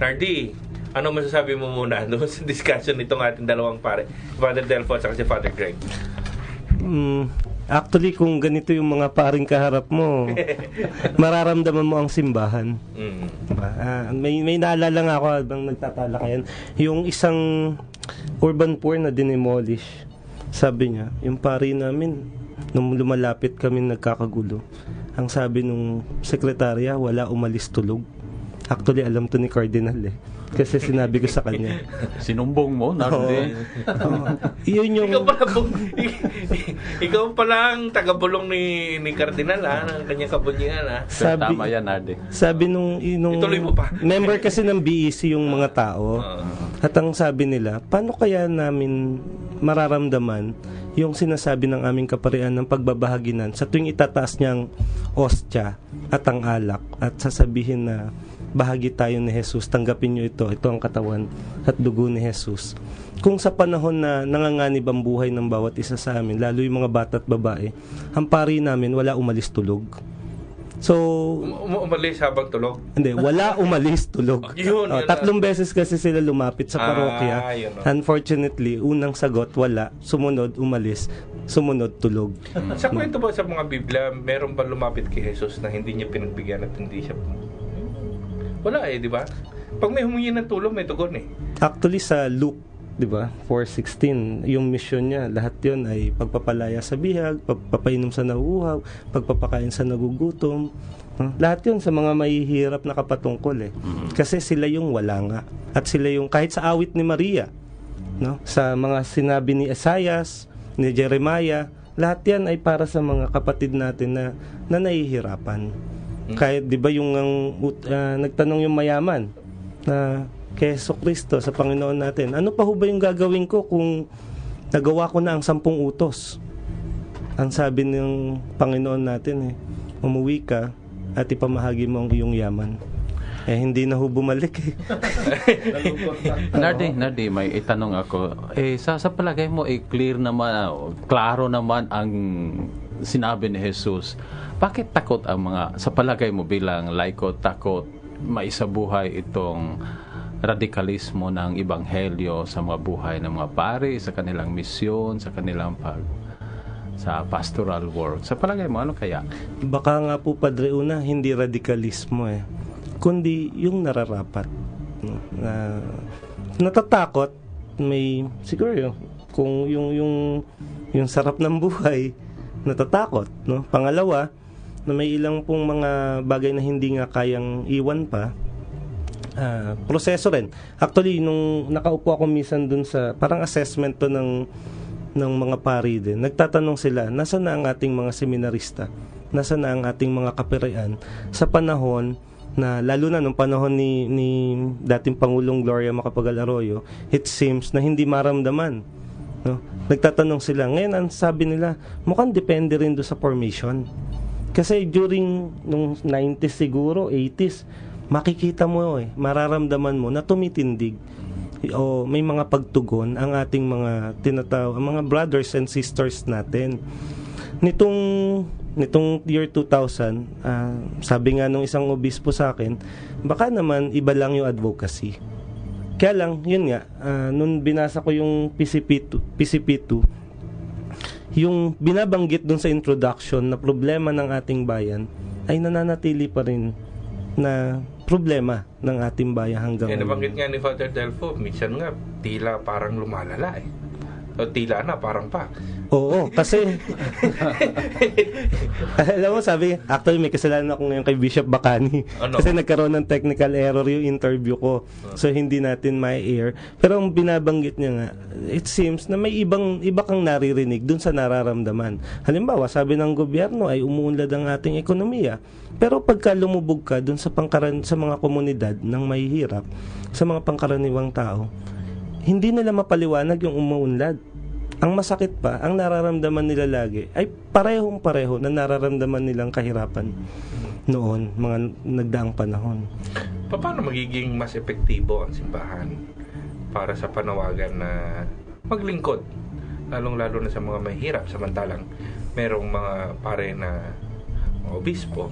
Nardi, ano masasabi mo muna doon sa discussion nitong ating dalawang pare, Father Delfo at si Father Greg? Actually, kung ganito yung mga paring kaharap mo, mararamdaman mo ang simbahan. Diba? May naalala nga ako habang nagtatalakayan. Yung isang urban poor na dinemolish, sabi niya, yung pari namin, nung lumalapit kami nagkakagulo, ang sabi nung sekretarya, wala umalis tulog. Actually, alam to ni Cardinal kasi sinabi ko sa kanya. Sinumbong mo, Nardi? Yun yung... Ikaw pala ang tagabulong ni Cardinal, ng kanyang kabunyihan. Tama yan, Nardi. Sabi nung ituloy mo pa. Member kasi ng BEC yung mga tao. At ang sabi nila, paano kaya namin mararamdaman yung sinasabi ng aming kaparian ng pagbabahaginan sa tuwing itataas niyang ostya at ang alak at sasabihin na bahagi tayo ni Jesus, tanggapin niyo ito ang katawan at dugo ni Jesus. Kung sa panahon na nanganganib ang buhay ng bawat isa sa amin, lalo yung mga bata at babae, ang pari namin wala umalis tulog. So, umalis habang tulog? Hindi, wala umalis tulog. Yun, 3 beses kasi sila lumapit sa parokya. Unfortunately, unang sagot, wala. Sumunod, umalis. Sumunod, tulog. Sa kwento ba sa mga Biblia, meron ba lumapit kay Jesus na hindi niya pinagbigyan at hindi siya... Wala di ba? Pag may humingi ng tulong, may tugon Actually, sa Luke, di ba, 4:16, yung mission niya, lahat yun ay pagpapalaya sa bihag, pagpapainom sa nauuhaw, pagpapakain sa nagugutom. Lahat yun sa mga mahihirap na kapatungkol Kasi sila yung wala nga. At sila yung, kahit sa awit ni Maria, no, sa mga sinabi ni Esaias, ni Jeremiah, lahat yan ay para sa mga kapatid natin na nahihirapan. Kahit 'di ba yung nagtanong yung mayaman na kay Jesucristo sa Panginoon natin, ano pa ho ba yung gagawin ko kung nagawa ko na ang 10 utos? Ang sabi ng Panginoon natin umuwi ka at ipamahagi mo ang iyong yaman. Hindi na ho bumalik eh. Nardi, may itanong ako. Sa palagay mo, clear naman, klaro naman ang sinabi ni Jesus. Bakit takot ang mga, sa palagay mo bilang laiko, takot maisabuhay itong radikalismo ng ebanghelyo sa mga buhay ng mga pari, sa kanilang misyon, sa kanilang sa pastoral work? Sa palagay mo, ano kaya? Baka nga po, Padre, una, hindi radikalismo kundi yung nararapat. Natatakot, may siguro kung yung sarap ng buhay, natatakot, no? Pangalawa, na may ilang pong mga bagay na hindi nga kayang iwan pa. Proseso rin. Actually, nung nakaupo ako minsan dun sa parang assessment to ng mga pari din, nagtatanong sila, nasa na ang ating mga seminarista? Nasa na ang ating mga kaparian sa panahon na, lalo na nung panahon ni dating Pangulong Gloria Macapagal Arroyo, it seems na hindi maramdaman, no? Nagtatanong sila. Ngayon, ang sabi nila, mukhang depende rin doon sa formation. Kasi during nung 90s siguro, 80s, makikita mo mararamdaman mo na tumitindig o may mga pagtugon ang ating mga mga brothers and sisters natin. Nitong year 2000, sabi nga nung isang obispo sa akin, baka naman iba lang yung advocacy. Kaya lang, yun nga, nung binasa ko yung PCP2, yung binabanggit dun sa introduction na problema ng ating bayan ay nananatili pa rin na problema ng ating bayan hanggang ngayon. Nabanggit nga ni Father Delfo, minsan nga, tila parang lumalala o tila na, parang pa. Oo, kasi alam mo, sabi, actually may kasalanan ako ngayon kay Bishop Bacani. Kasi nagkaroon ng technical error yung interview ko. So hindi natin mai-air. Pero ang binabanggit niya nga, it seems na may iba kang naririnig dun sa nararamdaman. Halimbawa, sabi ng gobyerno ay umuunlad ang ating ekonomiya. Pero pagka lumubog ka dun sa mga komunidad ng mahihirap, sa mga pangkaraniwang tao, hindi nila mapaliwanag yung umuunlad. Ang masakit pa, ang nararamdaman nila lagi ay parehong-pareho na nararamdaman nilang kahirapan noon, mga nagdaang panahon. Paano magiging mas epektibo ang simbahan para sa panawagan na maglingkod, lalong-lalo na sa mga mahirap, samantalang merong mga pare na obispo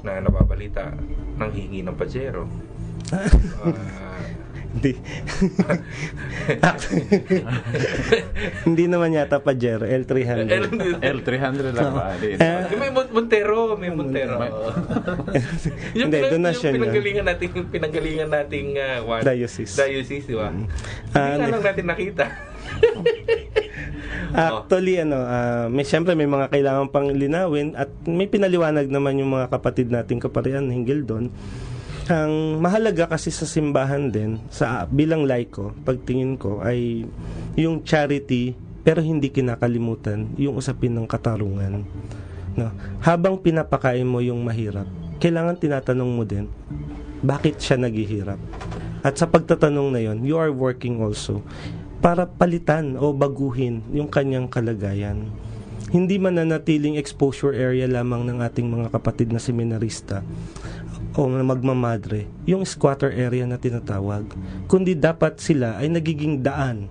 na nababalita ng hingi ng pajero? Hindi naman yata Pajero, L300. L300 lang ba? May Montero. Yung pinanggalingan nating diocese, di ba? Hindi lang natin nakita. Actually, siyempre may mga kailangan pang linawin at may pinaliwanag naman yung mga kapatid nating kaparian hinggil doon. Ang mahalaga kasi sa simbahan din, bilang laiko, pagtingin ko, ay yung charity, pero hindi kinakalimutan yung usapin ng katarungan. No? Habang pinapakain mo yung mahirap, kailangan tinatanong mo din, bakit siya naghihirap? At sa pagtatanong na yon, you are working also para palitan o baguhin yung kanyang kalagayan. Hindi mananatiling exposure area lamang ng ating mga kapatid na seminarista o magmamadre, yung squatter area na tinatawag, kundi dapat sila ay nagiging daan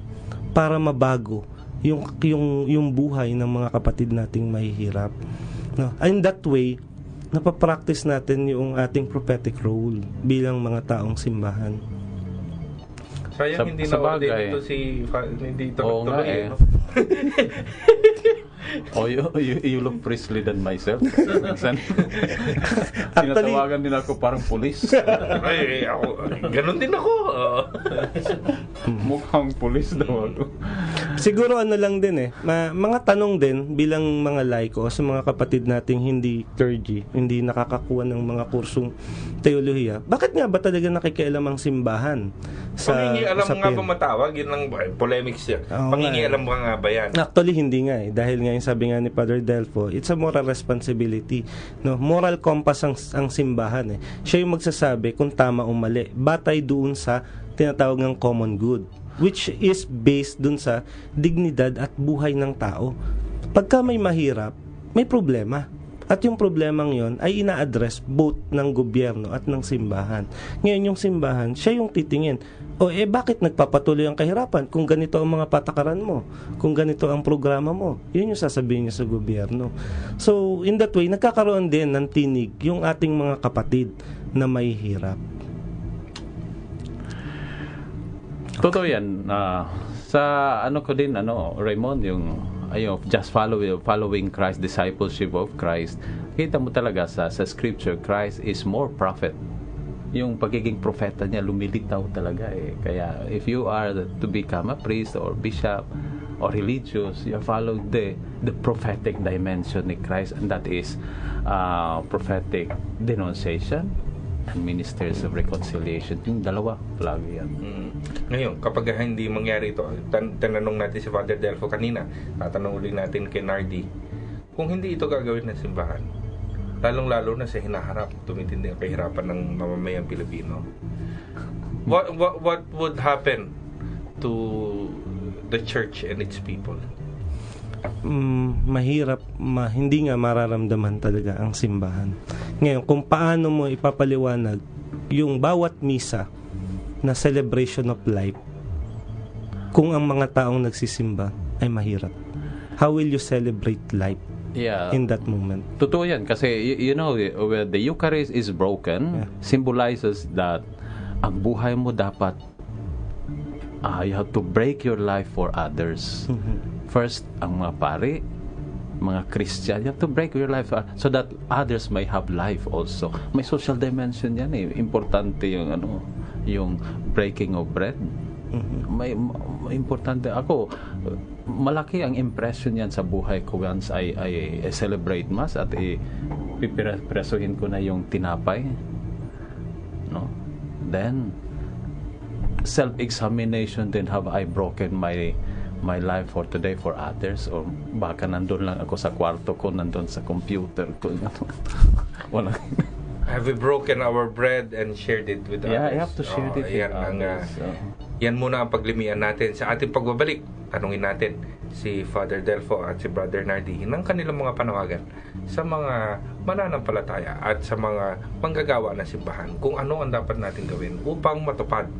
para mabago yung buhay ng mga kapatid nating mahihirap. No? In that way, napapractice natin yung ating prophetic role bilang mga taong simbahan. Sayang hindi na-order hindi ito nagtuloy. You look priestly than myself. Tinatawagan din ako parang pulis. Ay, ganun din ako. Mukhang pulis daw ako. Siguro lang din mga tanong din bilang mga laiko sa mga kapatid nating hindi clergy, hindi nakakakuha ng mga kursong teolohiya. Bakit nga ba talaga nakikialam ang simbahan? Pangingialam nga ba matawag? Yun lang polemics yan. Pangingialam nga ba yan? Actually, hindi nga dahil nga yung sabi nga ni Father Delfo, it's a moral responsibility. No? Moral compass ang simbahan. Siya yung magsasabi kung tama o mali. Batay doon sa tinatawag ng common good, which is based doon sa dignidad at buhay ng tao. Pagka may mahirap, may problema. At yung problemang yon ay ina-address both ng gobyerno at ng simbahan. Ngayon yung simbahan, siya yung titingin. Bakit nagpapatuloy ang kahirapan kung ganito ang mga patakaran mo? Kung ganito ang programa mo? Yun yung sasabihin niya sa gobyerno. So, in that way, nagkakaroon din ng tinig yung ating mga kapatid na may hirap. Totoo yan. Sa ko din, Raymond, yung just following Christ, discipleship of Christ, kita mo talaga sa scripture, Christ is more prophet. Yung pagiging propeta niya lumilitaw talaga Kaya if you are to become a priest or bishop or religious, you follow the prophetic dimension ni Christ, and that is prophetic denunciation and ministers of reconciliation. Yung dalawa lagi yan. Ngayon, kapag hindi mangyari ito, tanong natin si Father Delfo kanina, tatanong ulit natin kay Nardi, kung hindi ito gagawin ng simbahan, lalong-lalo na sa hinaharap, tumitindi ang kahirapan ng mamamayang Pilipino, what would happen to the church and its people? Mahirap, hindi nga mararamdaman talaga ang simbahan. Ngayon, kung paano mo ipapaliwanag yung bawat misa na celebration of life kung ang mga taong nagsisimba ay mahirap, how will you celebrate life in that moment? Totoo yan kasi where the Eucharist is broken, symbolizes that ang buhay mo dapat you have to break your life for others. First, ang mga pari, mga Christian, you have to break your life so that others may have life also. May social dimension yan Importante yung breaking of bread. May importante ako. Malaki ang impression yan sa buhay ko once I celebrate Mass at pipresuhin ko na yung tinapay. Then self-examination, then have I broken my life for today for others, or baka nandun lang ako sa kwarto ko, nandun sa computer ko. Wala. Have we broken our bread and shared it with others? Yeah, I have to share it with others. Yan muna ang paglimian natin. Sa ating pagbabalik, tanungin natin si Father Delfo at si Brother Nardi ng kanilang mga panawagan sa mga mananampalataya at sa mga manggagawa ng simbahan kung ano ang dapat natin gawin upang matupad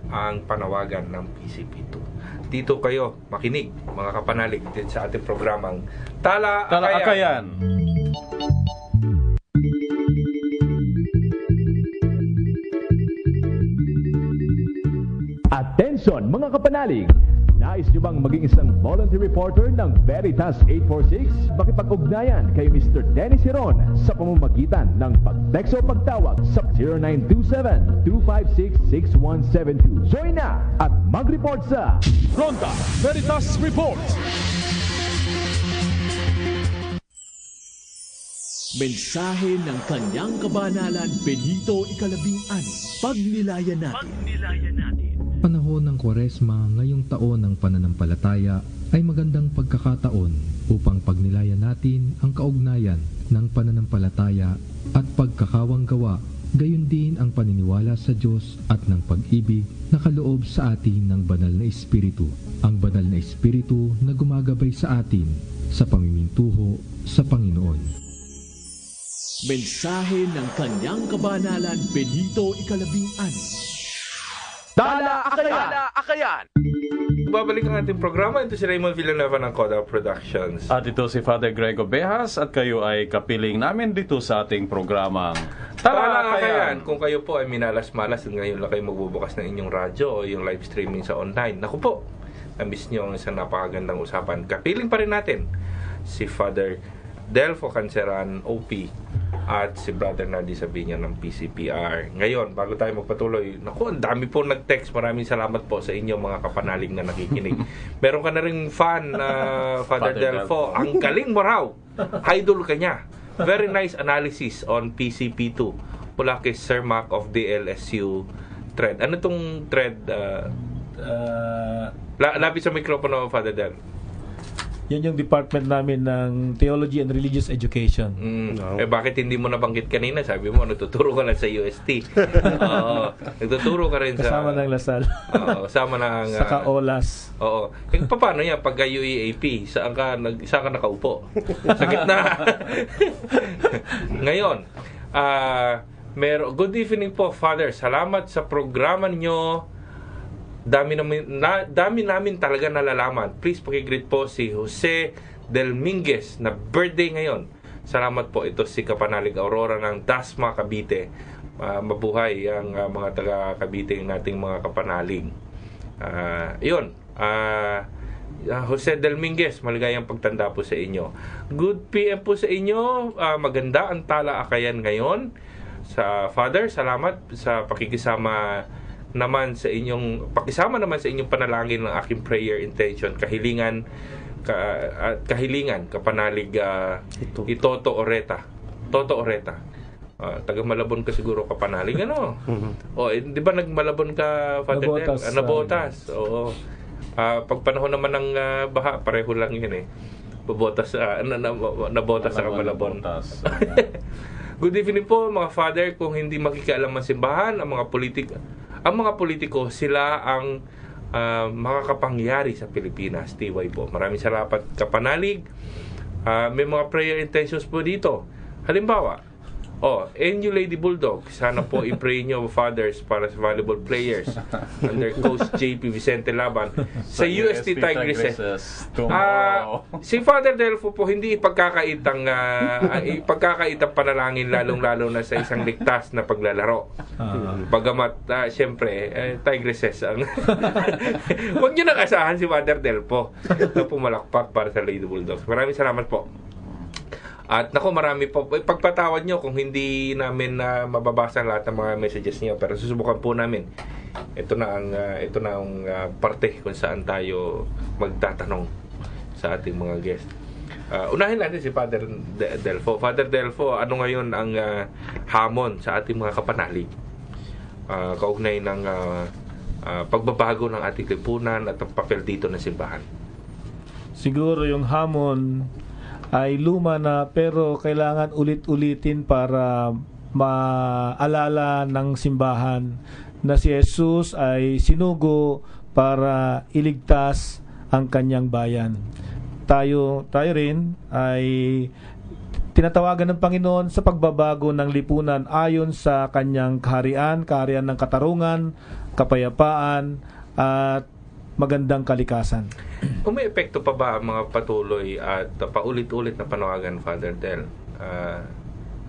ang panawagan ng PCP2. Dito kayo makinig, mga kapanalig, din sa ating programang Tala Akayan. Attention mga kapanalig! Nais nyo bang maging isang volunteer reporter ng Veritas 846? Makipag-ugnayan kay Mr. Dennis Heron sa pamamagitan ng pag-text o pagtawag sa 0927-256-6172. Join na at mag-report sa Ronda Veritas Report! Mensahe ng kanyang kabanalan Benito Ikalabing-6. Pagnilayan natin. Panahon ng Kwaresma ngayong taon ng pananampalataya ay magandang pagkakataon upang pagnilayan natin ang kaugnayan ng pananampalataya at pagkakawanggawa, gayon din ang paniniwala sa Diyos at ng pag-ibig na kaloob sa atin ng banal na Espiritu. Ang banal na Espiritu na gumagabay sa atin sa pamimintuho sa Panginoon. Mensahe ng kanyang kabanalan Benito Ikalabing-6. Tala Akayan! Babalik ang ating programa. Ito si Raymond Villanueva ng Coda Productions. At ito si Father Grego Bejas at kayo ay kapiling namin dito sa ating programang Tala Akayan. Kung kayo po ay minalas-malas at ngayon lang kayo magbubukas ng inyong radyo o yung live streaming sa online, naku po, na-miss nyo ang isang napakagandang usapan. Kapiling pa rin natin si Father Delfo Canceran, OP, at si Brother Nardi Sabina ng PCPR. Ngayon, bago tayo magpatuloy, naku, ang dami po nag-text. Maraming salamat po sa inyo mga kapanalig na nakikinig. Meron ka na rin fan na Father Delfo. Ang galing mo raw. Idol ka niya. Very nice analysis on PCP2 mula kay Sir Mac of DLSU thread. Ano tong thread? Lapit sa mikropono, Father Del. Yan yung department namin ng Theology and Religious Education. Bakit hindi mo nabanggit kanina? Sabi mo, nagtuturo ka lang sa UST. Oo. Nagtuturo ka rin kasama ng Lasal. Kasama ng... Saka OLAS. Oo. Paano yan? Pagka UEAP, saan ka nakaupo? Sa gitna. Ngayon, good evening po, Father. Salamat sa programa nyo. Dami namin talaga nalalaman. Please pakigreet po si Jose Delminguez na birthday ngayon. Salamat po. Ito si Kapanalig Aurora ng Dasma, Cavite. Mabuhay ang mga taga Cavite nating mga kapanalig. Jose Delminguez, maligayang pagtanda po sa inyo. Good PM po sa inyo. Maganda ang talaakayan ngayon. Sa Father, salamat sa pakikisama naman sa inyong panalangin ng aking prayer intention, kahilingan kapanalig Itoto Oreta. Toto Oreta. Taga Malabon ka siguro kapanalig, ano? Di ba nagmalabon ka, Father Del? Nabotas. Oo. Pag panahon naman ng baha, pareho lang yun eh. Nabotas sa Malabon. Good evening po mga Father. Kung hindi makikialam ang simbahan, ang mga politiko, sila ang makakapangyari sa Pilipinas. TY po. Maraming salamat kapanalig. May mga prayer intentions po dito. Halimbawa, NU Lady Bulldog, sana po i-pray nyo, fathers, para sa valuable players under Coach JP Vicente Laban sa UST Tigresses. Si Father Delfo po hindi ipagkakaitang panalangin, lalong-lalo na sa isang ligtas na paglalaro. Bagamat siyempre Tigresses ang huwag nyo nang asahan si Father Delfo na pumalakpak para sa Lady Bulldogs. Maraming salamat po. At marami po. Pagpatawad nyo kung hindi namin mababasa lahat ng mga messages nyo. Pero susubukan po namin. Ito na ang parte kung saan tayo magtatanong sa ating mga guest. Unahin natin si Father Delfo. Father Delfo, ano ngayon ang hamon sa ating mga kapanalig? Kaugnay ng pagbabago ng ating lipunan at ang papel dito ng simbahan. Siguro yung hamon ay luma na, pero kailangan ulit-ulitin para maalala ng simbahan na si Jesus ay sinugo para iligtas ang kanyang bayan. Tayo rin ay tinatawagan ng Panginoon sa pagbabago ng lipunan ayon sa kanyang kaharian ng katarungan, kapayapaan at magandang kalikasan. Kung may epekto pa ba ang mga patuloy at paulit-ulit na panawagan, Father Del?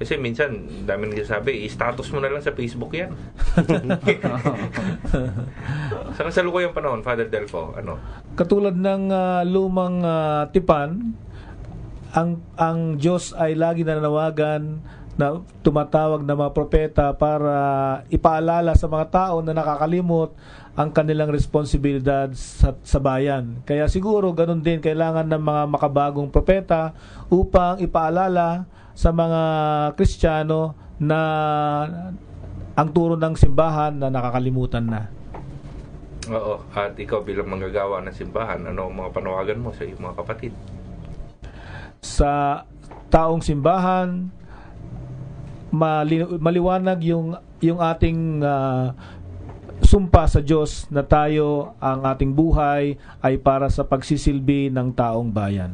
Kasi minsan, dami nagsasabi, i-status mo na lang sa Facebook yan. Sa kasalukuyang panahon, Father Delfo, ano? Katulad ng lumang tipan, ang Diyos ay lagi nananawagan na tumatawag na mga propeta para ipaalala sa mga tao na nakakalimot ang kanilang responsibilidad sa bayan. Kaya siguro ganun din kailangan ng mga makabagong propeta upang ipaalala sa mga Kristiyano na ang turo ng simbahan na nakakalimutan na. Oo, at ikaw bilang manggagawa ng simbahan, ano ang mga panawagan mo sa iyong mga kapatid? Sa taong simbahan, maliwanag yung ating sumpa sa Diyos na tayo, ang ating buhay ay para sa pagsisilbi ng taong bayan.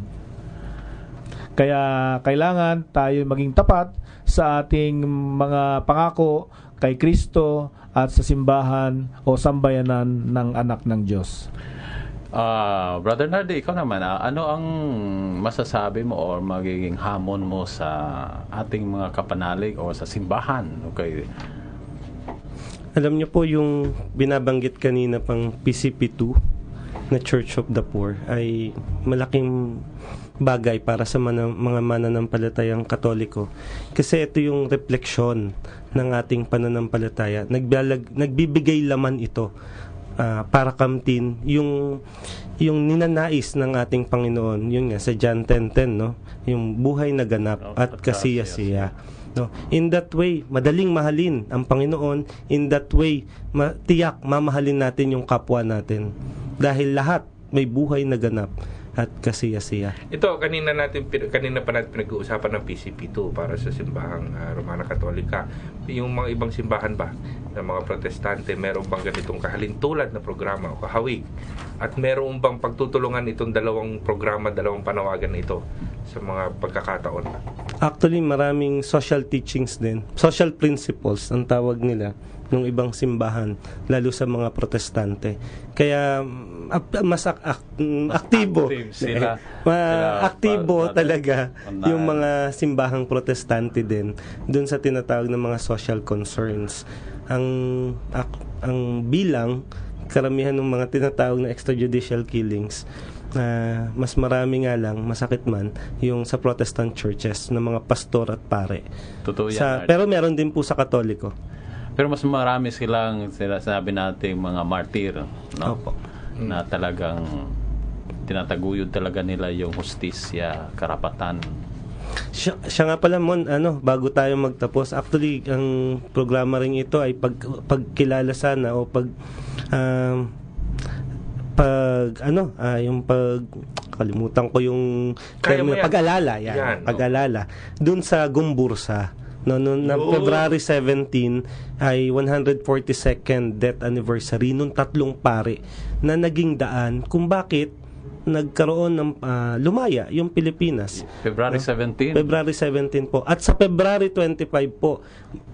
Kaya kailangan tayo maging tapat sa ating mga pangako kay Kristo at sa simbahan o sambayanan ng anak ng Diyos. Brother Nardi, ikaw naman, ano ang masasabi mo o magiging hamon mo sa ating mga kapanalig o sa simbahan? Okay. Alam niyo po yung binabanggit kanina pang PCP2 na Church of the Poor ay malaking bagay para sa mga mananampalatayang Katoliko. Kasi ito yung refleksyon ng ating pananampalataya. Nagbibigay laman ito para kamtin yung ninanais ng ating Panginoon. Yun nga sa John 10:10, no? Yung buhay na ganap at kasiya-siya. No? In that way, madaling mahalin ang Panginoon. In that way, tiyak mamahalin natin yung kapwa natin. Dahil lahat may buhay na ganap. at kasiya-siya. Ito, kanina pa natin pinag-uusapan ng PCP2 para sa simbahang Romana Katolika. Yung mga ibang simbahan ba ng mga protestante, meron bang ganitong kahalintulad na programa o kahawig? At meron bang pagtutulungan itong dalawang programa, dalawang panawagan na ito sa mga pagkakataon? Actually, maraming social teachings din. Social principles ang tawag nila ng ibang simbahan, lalo sa mga protestante. Kaya mas aktibo sila. Aktibo talaga yung mga simbahang protestante din dun sa tinatawag ng mga social concerns. Ang bilang karamihan ng mga tinatawag na extrajudicial killings, mas marami nga lang, masakit man, yung sa Protestant churches ng mga pastor at pare. Totoo yan. Pero meron din po sa Katoliko. Pero mas marami silang sinasabi nating mga martir, no? Opo. Na talagang tinataguyod talaga nila yung hustisya, karapatan. Siya nga pala, Mon, bago tayo magtapos, actually ang programa ring ito ay pagkilala sana o kalimutan ko yung pag-alala, pag-alala dun sa Gumbursa. Noong February 17 ay 142nd death anniversary nung tatlong pare na naging daan kung bakit nagkaroon ng lumaya yung Pilipinas. February 17? February 17 po. At sa February 25 po,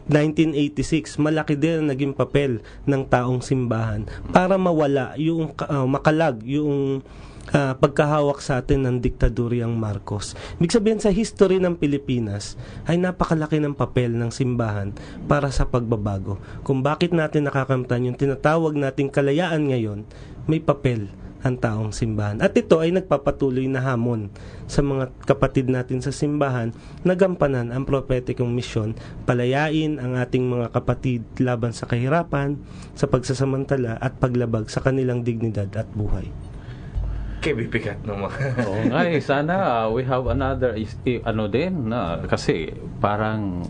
1986, malaki din ang naging papel ng taong simbahan para mawala yung makalag yung pagkahawak sa atin ng diktadoryang Marcos. Ibig sabihin, sa history ng Pilipinas ay napakalaki ng papel ng simbahan para sa pagbabago. Kung bakit natin nakakamtan yung tinatawag nating kalayaan ngayon, may papel ang taong simbahan. At ito ay nagpapatuloy na hamon sa mga kapatid natin sa simbahan na gampanan ang prophetikong misyon, palayain ang ating mga kapatid laban sa kahirapan, sa pagsasamantala at paglabag sa kanilang dignidad at buhay. Bibigat naman. Oo nga, sana we have another kasi parang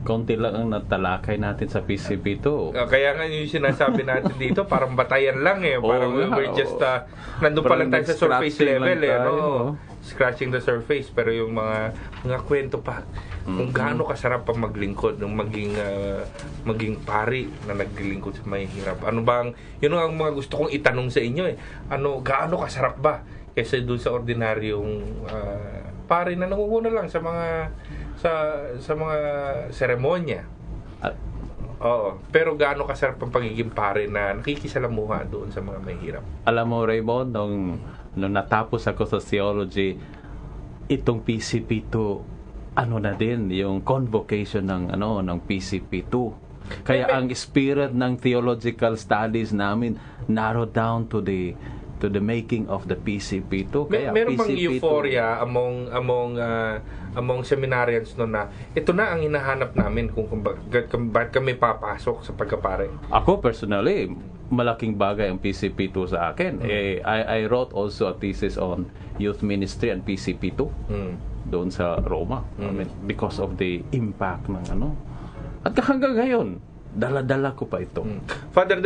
konti lang ang natalakay natin sa PCP2. Kaya nga yung sinasabi natin dito, parang batayan lang parang we're just nandun pa lang tayo sa surface level scratching the surface, pero yung mga kwento pa kung gaano kasarap pa maglingkod, ng maging pari na naglilingkod sa mahihirap. Yun ang mga gusto kong itanong sa inyo gaano kasarap ba kaysa doon sa ordinaryong pari na nangunguna lang sa mga seremonya. Oo, pero gaano kasarap ang pagiging pare na nakikisalamuha doon sa mga mahihirap. Alam mo, Raymond, nung natapos ako sa theology, itong PCP2 na din yung convocation ng PCP2. Kaya ang spirit ng theological studies namin narrowed down to the making of the PCP2. Kaya meron bang PCP2, euphoria among seminarians na ito na ang hinahanap namin kung bakit kami papasok sa pagkapare? Ako personally, malaking bagay ang PCP2 sa akin. I wrote also a thesis on youth ministry and PCP2 doon sa Roma. I mean, because of the impact ng At hanggang ngayon, dala-dala ko pa ito. Father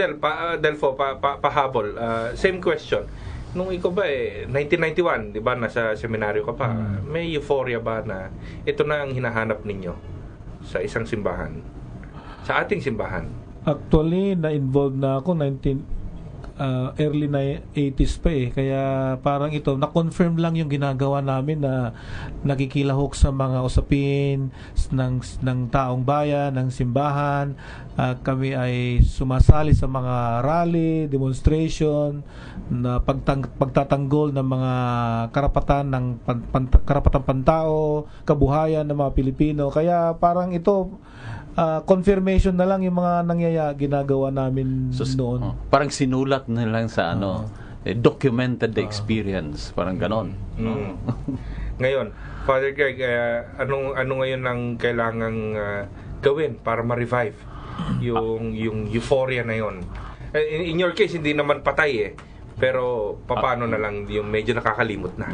Delfo, pahabol. Same question. Nung ikaw ba 1991, di ba, nasa seminaryo ka pa, may euphoria ba na ito na ang hinahanap ninyo sa isang simbahan? Sa ating simbahan? Actually, na-involved na ako early 80s pa kaya parang ito, na-confirm lang yung ginagawa namin na nakikilahok sa mga usapin ng taong bayan, ng simbahan. Kami ay sumasali sa mga rally, demonstration, na pagtatanggol ng mga karapatan ng karapatan pantao, kabuhayan ng mga Pilipino. Kaya parang ito confirmation na lang yung mga ginagawa namin noon. Parang sinulat na lang sa documented the experience, parang ganon. Ngayon, Father Greg, ano ngayon ang kailangang gawin para ma-revive yung euphoria na yon? In your case, hindi naman patay pero paano na lang yung medyo nakakalimot na?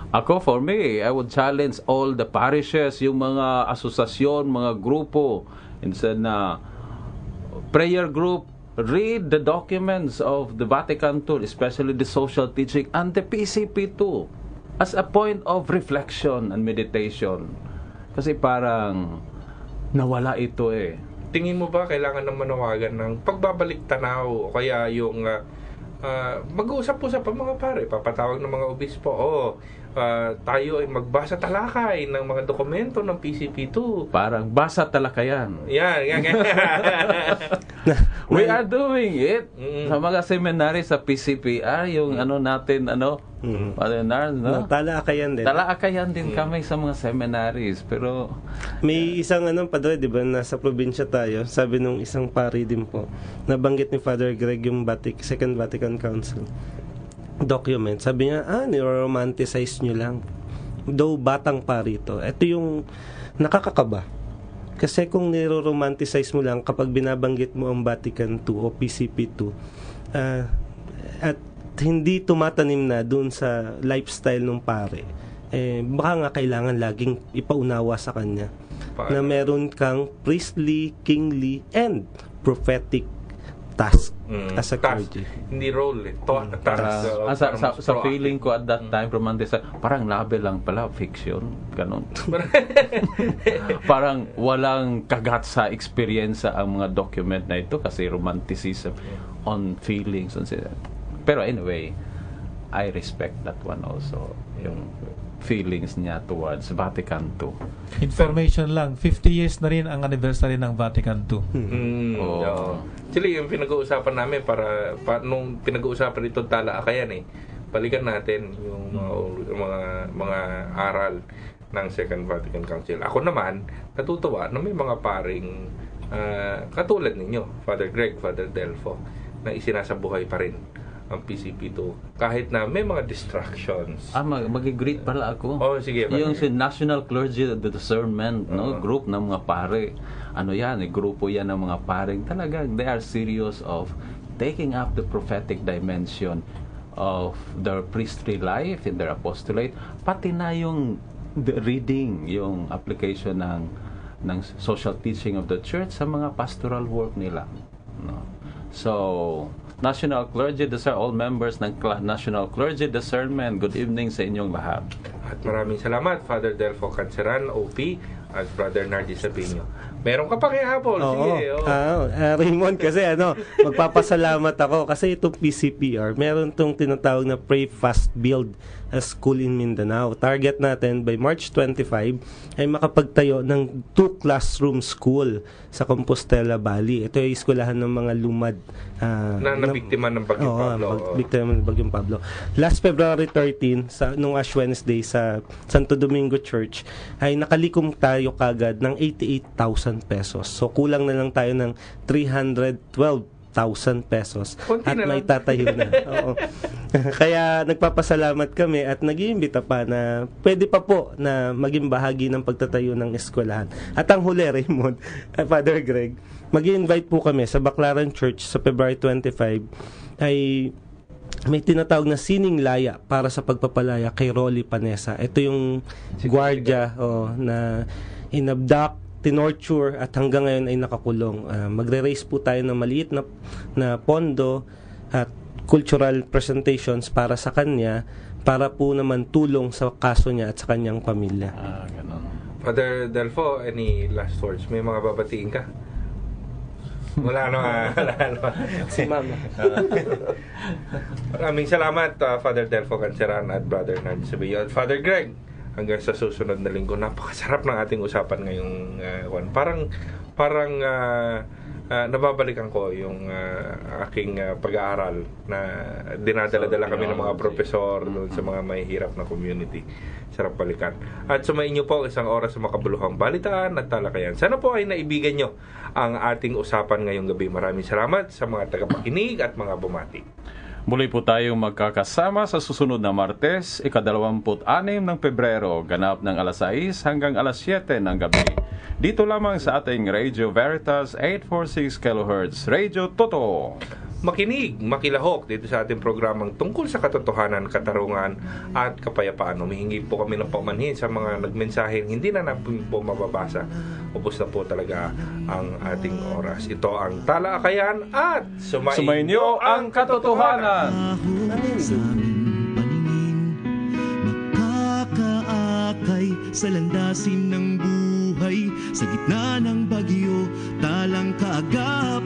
Ako, for me, I would challenge all the parishes, yung mga asosasyon, mga grupo, instead na prayer group, read the documents of the Vatican II, especially the social teaching and the PCP2 as a point of reflection and meditation. Kasi parang nawala ito eh. Tingin mo ba kailangan ng manawagan ng pagbabalik tanaw o kaya yung mag-uusap-usap ang mga pare, papatawag ng mga obispo, tayo ay magbasa talakay ng mga dokumento ng PCP2. Parang basa talakayan. Yan. We are doing it sa mga seminary sa PCPR, yung Father Nars, no? Talakayan din. Talakayan din kami sa mga seminaries, pero may isang padre, di ba, nasa probinsya tayo, sabi nung isang pari din po, nabanggit ni Father Greg yung Second Vatican Council document. Sabi niya, niro-romanticize nyo lang. Though batang pari ito. Ito yung nakakakaba. Kasi kung niro-romanticize mo lang kapag binabanggit mo ang Vatican II o PCP2, at hindi tumatanim na dun sa lifestyle ng pare, baka nga kailangan laging ipaunawa sa kanya na meron kang priestly, kingly, and prophetic task as a clergy. Hindi role, task. Sa feeling ko at that time, romanticize, parang novel lang pala, fiction, ganun. Parang walang kagat sa experience ang mga document na ito kasi romanticism on feelings. Pero anyway, I respect that one also, yung feelings niya towards Vatican II. Information lang, 50 years na rin ang anniversary ng Vatican II. Actually, yung pinag-uusapan namin nung pinag-uusapan ito talakayan balikan natin yung mga aral ng Second Vatican Council. Ako naman, natutuwa na may mga paring katulad ninyo, Father Greg, Father Delfo, na isinasabuhay pa rin ang PCP2 kahit na may mga distractions. Mag-greet pala ako. Sige. Yung si National Clergy Discernment group ng mga pare. Grupo yan ng mga pare. Talagang they are serious of taking up the prophetic dimension of their priestly life in their apostolate, pati na yung reading, yung application ng social teaching of the church sa mga pastoral work nila. So, National Clergy Discernment, all members ng National Clergy Discernment, good evening sa inyong lahat. At maraming salamat, Father Delfo Canceran, OP, at Brother Nardi Sabino. Meron ka pa kaya hapon? Sige. Raymond, kasi magpapasalamat ako kasi itong PCPR, meron itong tinatawag na Pray Fast Build a School in Mindanao. Target natin by March 25 ay makapagtayo ng 2 classroom school sa Compostela Valley. Ito ay eskwelahan ng mga lumad na biktima ng Bagyong Pablo. Biktima ng Bagyong Pablo. Last February 13, nung Ash Wednesday sa Santo Domingo Church, ay nakalikom tayo kagad ng 88,000 pesos. So kulang na lang tayo ng 312,000 pesos at may tatayo na. Kaya nagpapasalamat kami at nag-iimbita pa na pwede pa po na maging bahagi ng pagtatayo ng eskwelahan. At ang huli, Raymond, Father Greg, mag-i-invite po kami sa Baclaran Church sa February 25 ay may tinatawag na sining laya para sa pagpapalaya kay Rolly Panesa. Ito yung gwardiya na inabduct, tinorture at hanggang ngayon ay nakakulong. Magre-raise po tayo ng maliit na pondo at cultural presentations para sa kanya para po naman tulong sa kaso niya at sa kanyang pamilya. Ganun. Father Delfo, any last words? May mga babatiin ka? Wala Si Mama. Maraming salamat, Father Delfo Canceran at Brother Nardi Sabino. Father Greg, hanggang sa susunod na linggo. Napakasarap ng ating usapan ngayong parang nababalikan ko yung aking pag-aaral na dinadala-dala kami ng mga profesor doon sa mga mahihirap na community. Sarap balikan. At sumayin niyo po isang oras sa makabuluhang balitaan at talakayan. Sana po ay naibigan niyo ang ating usapan ngayong gabi. Maraming salamat sa mga tagapakinig at mga bumati. Muli po tayong magkakasama sa susunod na Martes, ika-26 ng Pebrero, ganap ng alas 6 hanggang alas 7 ng gabi. Dito lamang sa ating Radio Veritas 846 kHz, Radio Totoo. makinig, makilahok dito sa ating programang tungkol sa katotohanan, katarungan at kapayapaan. Humihingi po kami ng paumanhin sa mga nagmensahe, hindi na natin po mababasa. Ubos na po talaga ang ating oras. Ito ang Talakayan at Sumainyo ang katotohanan. Sa aming paningin, makakaakay sa landasin ng buhay, sa gitna ng bagyo, talang kaagap